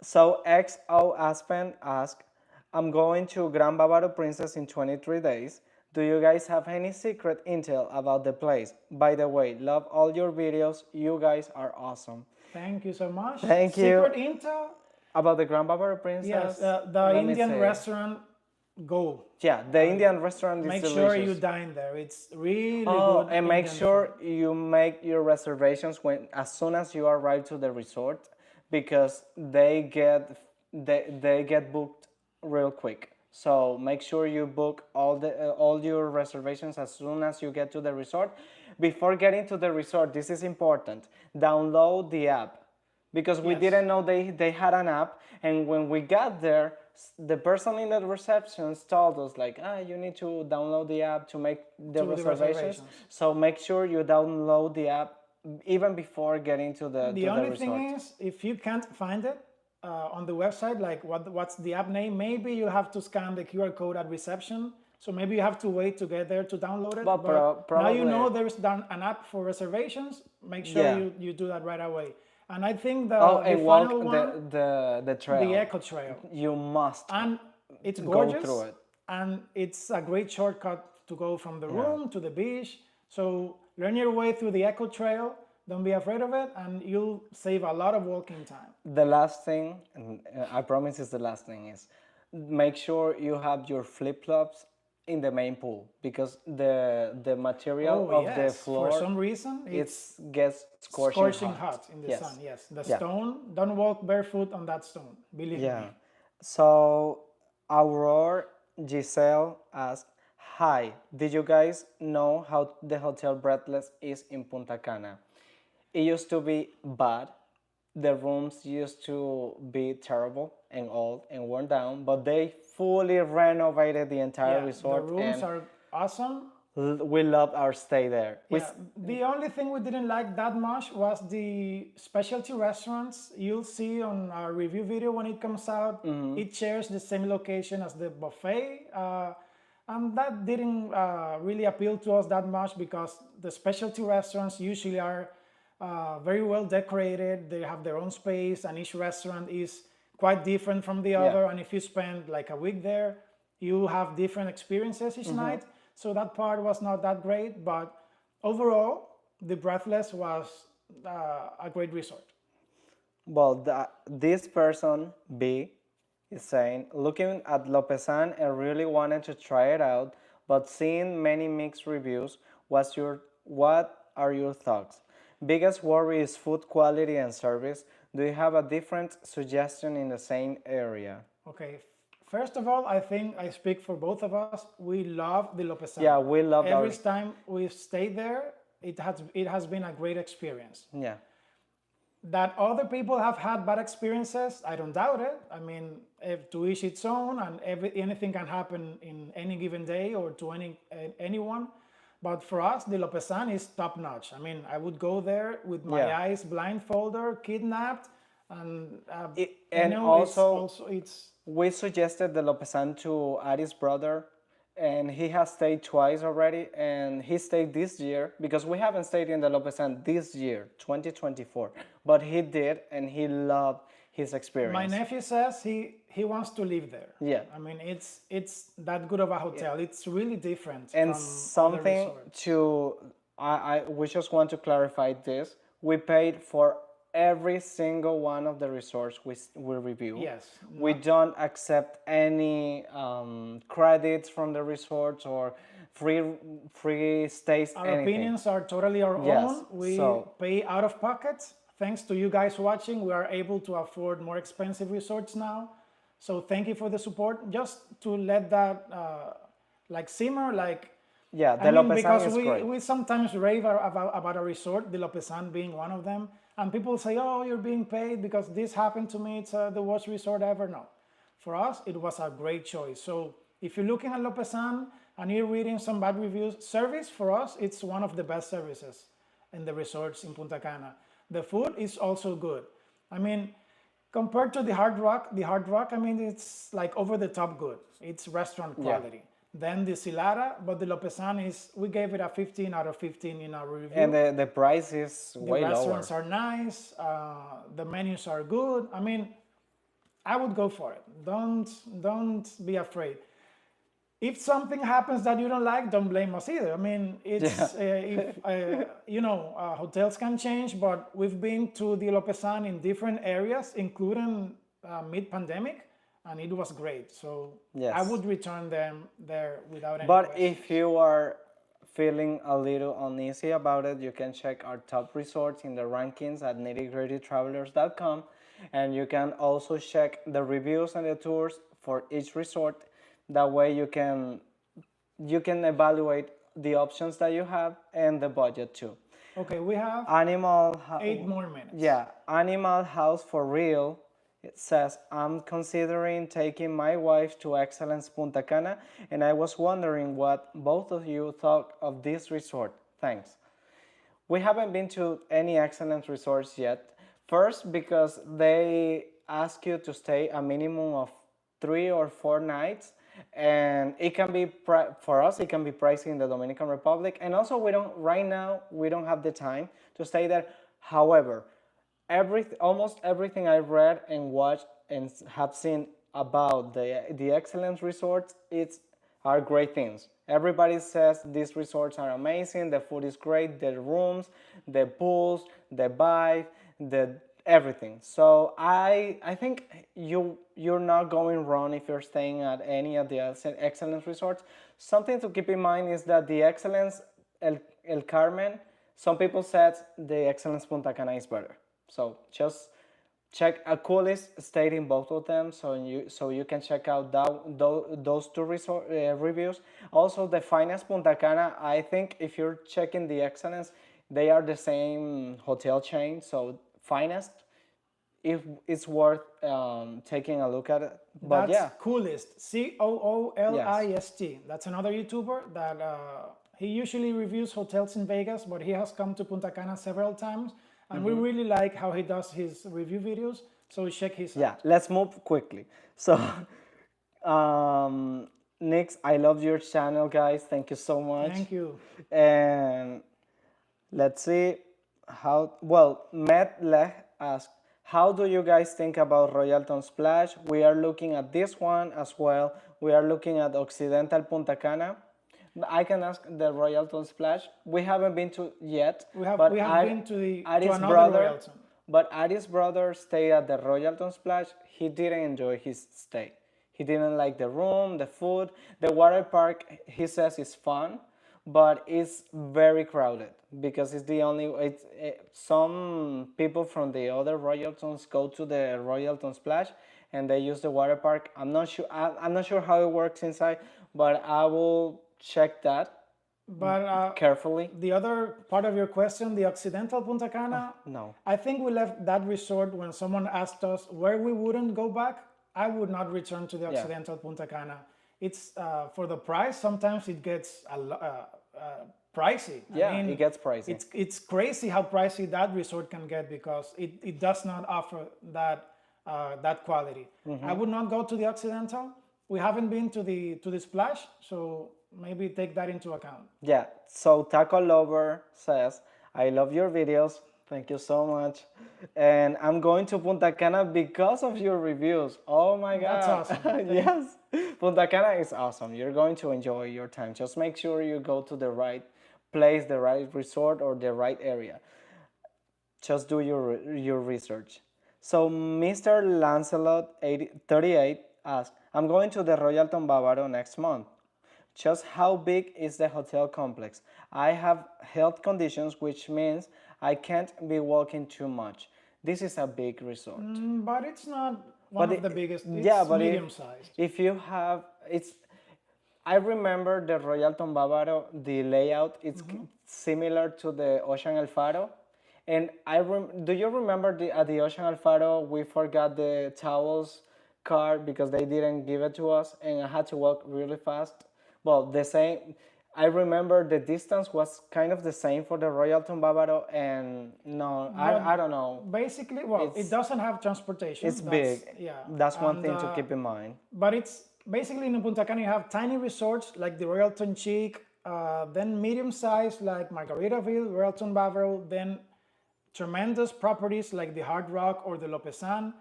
So XO Aspen asked, I'm going to Gran Bavaro Princess in 23 days. Do you guys have any secret intel about the place? By the way, love all your videos. You guys are awesome. Thank you so much. Thank you. Secret intel? About the Gran Bavaro Princess? Yes, the let me Indian see. restaurant, go. Yeah, the Indian restaurant is Make delicious. sure you dine there. It's really Oh, good. and make Indian sure food. you make your reservations as soon as you arrive to the resort, because they get booked real quick. So make sure you book all your reservations as soon as you get to the resort. Before getting to the resort, this is important. Download the app, because we Yes. didn't know they had an app, and when we got there, the person in the receptions told us like, you need to download the app to make the To the reservations. reservations. So make sure you download the app even before getting to The the only resort. thing is, if you can't find it on the website, like what's the app name, maybe you have to scan the QR code at reception. So maybe you have to wait to get there to download it. But now you probably- know there's an app for reservations. Make sure Yeah. you do that right away. And I think the And walk final one, the trail. the Echo Trail, You must and it's go gorgeous. through it. And it's a great shortcut to go from the room to the beach. So learn your way through the Echo Trail. Don't be afraid of it, and you'll save a lot of walking time. The last thing, and I promise it's the last thing, is make sure you have your flip-flops in the main pool, because the material of the floor, for some reason, it it's gets scorching hot in the Yes. sun. Yes, the Yeah. stone. Don't walk barefoot on that stone. Believe Yeah. me. So Aurora Giselle asked, hi, did you guys know how the Hotel Breathless is in Punta Cana? It used to be bad. The rooms used to be terrible and old and worn down, but they fully renovated the entire Yeah, resort, the rooms and are awesome. we loved our stay there. Yeah, the only thing we didn't like that much was the specialty restaurants. You'll see on our review video when it comes out, it shares the same location as the buffet. And that didn't really appeal to us that much, because the specialty restaurants usually are very well decorated. They have their own space, and each restaurant is quite different from the other. And if you spend like a week there, you have different experiences each night. So that part was not that great, but overall, the Breathless was a great resort. Well, this person, B, is saying, looking at Lopesan, I really wanted to try it out, but seeing many mixed reviews, what are your thoughts? Biggest worry is food quality and service. Do you have a different suggestion in the same area? Okay, first of all, I think I speak for both of us. We love the Lopesan. Yeah, we loved Every ours. time we've stayed there, it has been a great experience. Yeah. That other people have had bad experiences, I don't doubt it. I mean, if to each its own, and anything can happen in any given day or to anyone. But for us, the Lopesan is top notch. I mean, I would go there with my Yeah. eyes blindfolded, kidnapped, and And it's we suggested the Lopesan to Ari's brother, and he has stayed twice already, and he stayed this year because we haven't stayed in the Lopesan this year, 2024, but he did, and he loved his experience. my nephew says he wants to live there. Yeah. I mean, it's that good of a hotel. It's really different And from other something resorts. we just want to clarify this. We paid for every single one of the resorts we review. Yes. We don't accept any credits from the resorts or free stays. Our anything. opinions are totally our Yes, own. We so- pay out of pocket. Thanks to you guys watching, we are able to afford more expensive resorts now. So thank you for the support. Just to let that simmer, Yeah, the I mean, Lopesan because is great. we sometimes rave about a resort, the Lopesan being one of them, and people say, "Oh, you're being paid because this happened to me. It's the worst resort ever." No, for us, it was a great choice. So if you're looking at Lopesan and you're reading some bad reviews, service for us, it's one of the best services in the resorts in Punta Cana. The food is also good. I mean, compared to the Hard Rock, I mean, it's like over the top good. It's restaurant quality. Then the Silada, but the Lopesan we gave it a 15 out of 15 in our review. And the price is way The lower. restaurants are nice. The menus are good. I mean, I would go for it. Don't be afraid. If something happens that you don't like, don't blame us either. I mean, it's hotels can change, but we've been to the Lopesan in different areas, including mid-pandemic, and it was great. So Yes. I would return them there without any But question. if you are feeling a little uneasy about it, you can check our top resorts in the rankings at nittygrittytravelers.com, and you can also check the reviews and the tours for each resort. That way you can evaluate the options that you have and the budget too. Okay, we have Animal 8 more minutes. Yeah, Animal House for Real. It says, I'm considering taking my wife to Excellence Punta Cana, and I was wondering what both of you thought of this resort. Thanks. We haven't been to any Excellence resorts yet. First, because they ask you to stay a minimum of 3 or 4 nights, and it can be for us it can be pricey in the Dominican Republic, and also we don't have the time to stay there. However, almost everything I've read and watched and have seen about the Excellence resorts, are great things. Everybody says these resorts are amazing, the food is great, the rooms, the pools, the vibe, the everything. So I think you're not going wrong if you're staying at any of the Excellence resorts. Something to keep in mind is that the Excellence El Carmen, some people said the Excellence Punta Cana is better. So just check. A cool list stayed in both of them, so you can check out those two resort reviews. Also, the Finest Punta Cana, I think if you're checking the Excellence, they are the same hotel chain, so Finest, if it's worth taking a look at it. But That's Coolist, Coolist. That's another YouTuber that he usually reviews hotels in Vegas, but he has come to Punta Cana several times, and we really like how he does his review videos. So check his yeah, out. let's move quickly. So, Nix, I love your channel, guys. Thank you so much. Thank you. And let's see Matt Leh asked, how do you guys think about Royalton Splash? We are looking at this one as well. We are looking at Occidental Punta Cana. I can ask the Royalton Splash. We haven't been to yet. We have but been to Ari's another brother, Royalton. But Ari's brother stayed at the Royalton Splash. He didn't enjoy his stay. He didn't like the room, the food. The water park, he says, is fun, but it's very crowded because it's the only. Some people from the other Royaltons go to the Royalton Splash and they use the water park. I'm not sure how it works inside, but I will check that But carefully. the other part of your question, the Occidental Punta Cana, No. I think we left that resort when someone asked us where we wouldn't go back. I would not return to the Occidental Punta Cana. It's for the price. Sometimes it gets pricey. Yeah, I mean, it gets pricey. it's crazy how pricey that resort can get because it does not offer that quality. I would not go to the Occidental. We haven't been to the Splash, so maybe take that into account. Yeah, so Taco Lover says, I love your videos. Thank you so much. And I'm going to Punta Cana because of your reviews. Oh my God. That's awesome. Yes. Punta Cana is awesome. You're going to enjoy your time. Just make sure you go to the right place, the right resort, or the right area. Just do your research. So Mr. Lancelot 38 asks, I'm going to the Royalton Bavaro next month. Just how big is the hotel complex? I have health conditions, which means I can't be walking too much. This is a big resort. But it's not one of the biggest. It's but medium sized. if you have, I remember the Royalton Bavaro, the layout, it's similar to the Ocean El Faro. And do you remember at the Ocean El Faro, we forgot the towels card because they didn't give it to us and I had to walk really fast? Well, the same. I remember the distance was kind of the same for the Royalton Bavaro, and no, I don't know. Basically, well, it doesn't have transportation. It's big. Yeah. That's one thing to keep in mind. But it's basically in Punta Cana, you have tiny resorts like the Royalton Chic, then medium sized like Margaritaville, Royalton Bavaro, then tremendous properties like the Hard Rock or the Lopesan.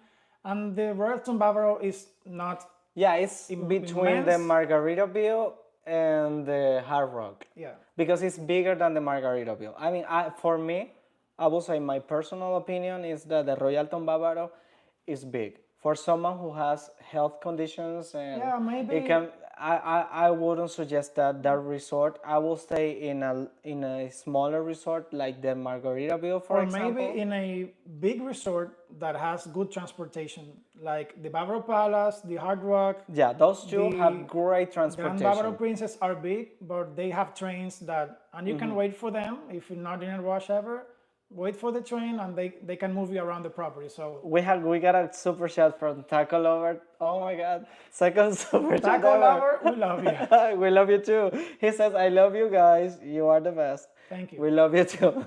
And the Royalton Bavaro is not. Yeah, it's between the immense. Margaritaville and the Hard Rock. Yeah. Because it's bigger than the Margaritaville. I mean, for me, I will say my personal opinion is that the Royalton Bavaro is big. For someone who has health conditions and Yeah, maybe. it can, I wouldn't suggest that resort. I will stay in a smaller resort like the Margaritaville, for Or example. maybe in a big resort that has good transportation, like the Bavaro Palace, the Hard Rock. Yeah, those two The have great Grand transportation. Bavaro Princess are big, but they have trains that, and you can wait for them if you're not in a rush ever. Wait for the train, and they can move you around the property. So We got a super chat from Taco Lover. Oh my God, second super chat Taco ever. Lover, we love you. We love you too. He says, I love you guys. You are the best. Thank you. We love you too.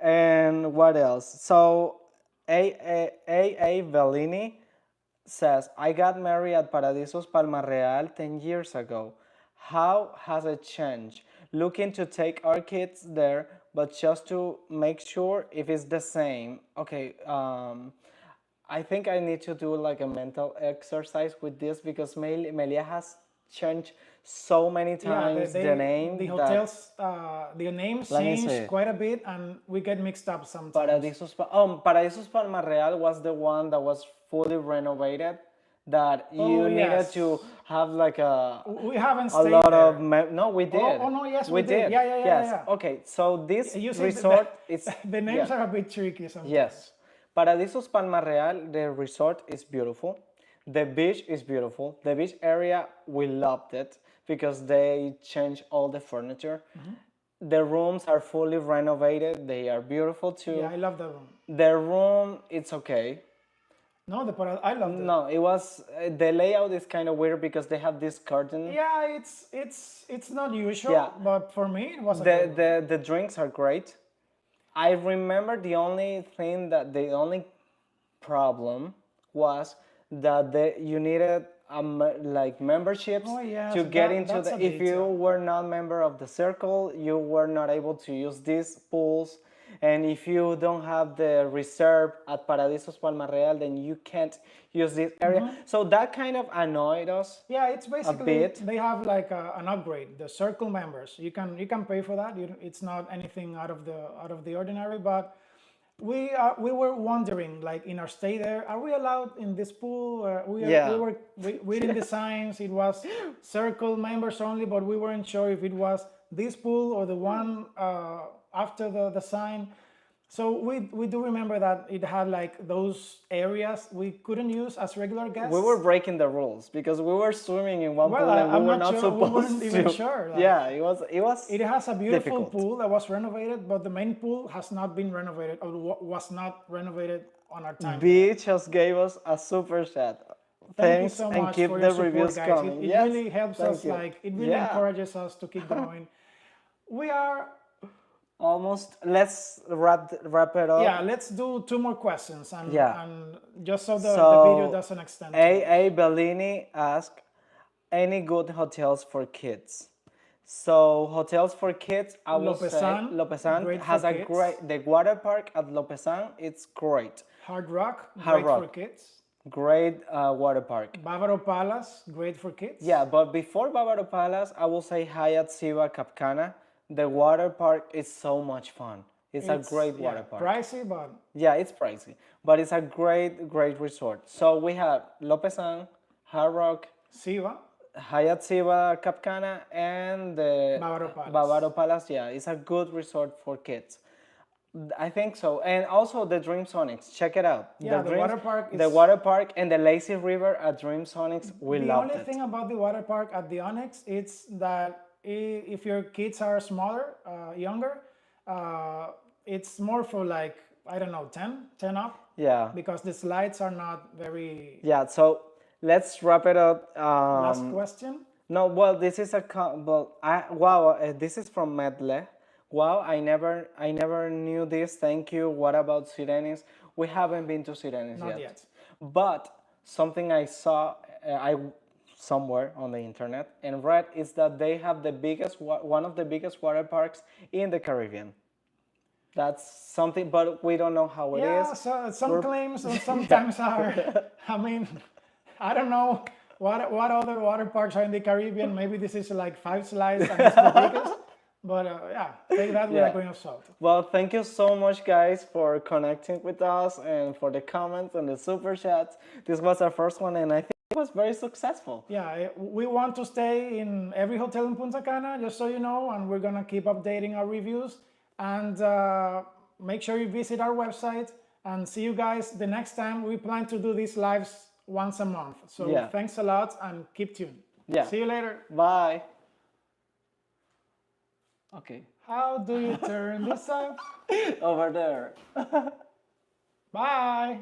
And what else? So, A. Bellini says, I got married at Paradisos Palma Real 10 years ago. How has it changed? Looking to take our kids there, but just to make sure if it's the same. Okay, I think I need to do like a mental exercise with this because Melia has changed so many times the name. The that hotels, the names Let me see. change quite a bit, and we get mixed up sometimes. Paradisos Palma Real was the one that was fully renovated. That you needed yes. to have like We haven't a stayed lot there. of no, we did. Oh no, yes, we did. Yeah, yes. yeah. Okay, so this You see, resort is the names are a bit tricky sometimes. yes. Paradisos Palma Real, the resort is beautiful. The beach is beautiful. The beach area, we loved it because they changed all the furniture. The rooms are fully renovated. They are beautiful too. Yeah, I love that room. The room, it's okay. No, I love it. No, it was the layout is kind of weird because they have this curtain. Yeah, it's not usual, Yeah. but for me it was a good one. The drinks are great. I remember the only problem was that you needed like memberships Oh, yeah, to so get that- into that's the. a If you detail. were not member of the circle, you were not able to use these pools. And if you don't have the reserve at Paradisos Palma Real, then you can't use this area. So that kind of annoyed us. Yeah, it's basically bit. they have like an upgrade. The circle members, you can pay for that. It's not anything out of the ordinary. But we were wondering, like in our stay there, are we allowed in this pool? Yeah. We were reading the signs. It was circle members only, but we weren't sure if it was this pool or the one after the sign. So we do remember that it had like those areas we couldn't use as regular guests. We were breaking the rules because we were swimming in one Well, pool and we I'm were not not sure. We supposed weren't to. even sure. Like, Yeah, it was. it has a beautiful difficult. pool that was renovated, but the main pool has not been renovated or was not renovated on our time. Beach just gave us a super chat. Thank you Thanks so and much keep for the your support, reviews guys. coming. It Yes, really helps thank us. you. Like it really Yeah. encourages us to keep going. We are Almost. Let's wrap it up. yeah. Let's do two more questions and Yeah. and just so the So, video doesn't extend. too much. A. Bellini asked, any good hotels for kids? So hotels for kids, I will say Lopesan, Lopesan great has for a kids. great, the water park at Lopesan, it's great. Hard Rock, Hard great for Rock. kids. Great water park. Bavaro Palace, great for kids. Yeah, but before Bavaro Palace, I will say Hyatt Cap Cana. The water park is so much fun. It's a great yeah, water park. pricey, but Yeah, it's pricey, but it's a great resort. So we have Lopesan, Hard Rock, Siva, Hyatt Cap Cana, and the Bavaro Palace. Bavaro Palace. Yeah, it's a good resort for kids. I think so, and also the Dream Sonics. Check it out. Yeah, the water park the is- water park, and the lazy river at Dream Sonics. We the loved only it. thing about the water park at the Onyx is that if your kids are smaller, younger, it's more for like, I don't know, 10 up, Yeah, because the slides are not very. yeah. So let's wrap it up. Last question. No, well, this is a wow. This is from Medle. Wow, I never knew this. Thank you. What about Sirenes? We haven't been to Sirenes Not yet. But something I saw somewhere on the internet and read is that they have one of the biggest water parks in the Caribbean. That's something, but we don't know how it is. Yeah, so some claims and sometimes are. I mean, I don't know what other water parks are in the Caribbean. Maybe this is like 5 slides and it's the biggest. But yeah, take that with a grain of salt. Well, thank you so much, guys, for connecting with us and for the comments and the super chats. This was our first one, and I think it was very successful. Yeah, we want to stay in every hotel in Punta Cana, just so you know, and we're gonna keep updating our reviews. And make sure you visit our website, and see you guys the next time. We plan to do these lives once a month. So thanks a lot and keep tuned. Yeah. See you later. Bye. Okay. How do you turn this off? Over there. Bye.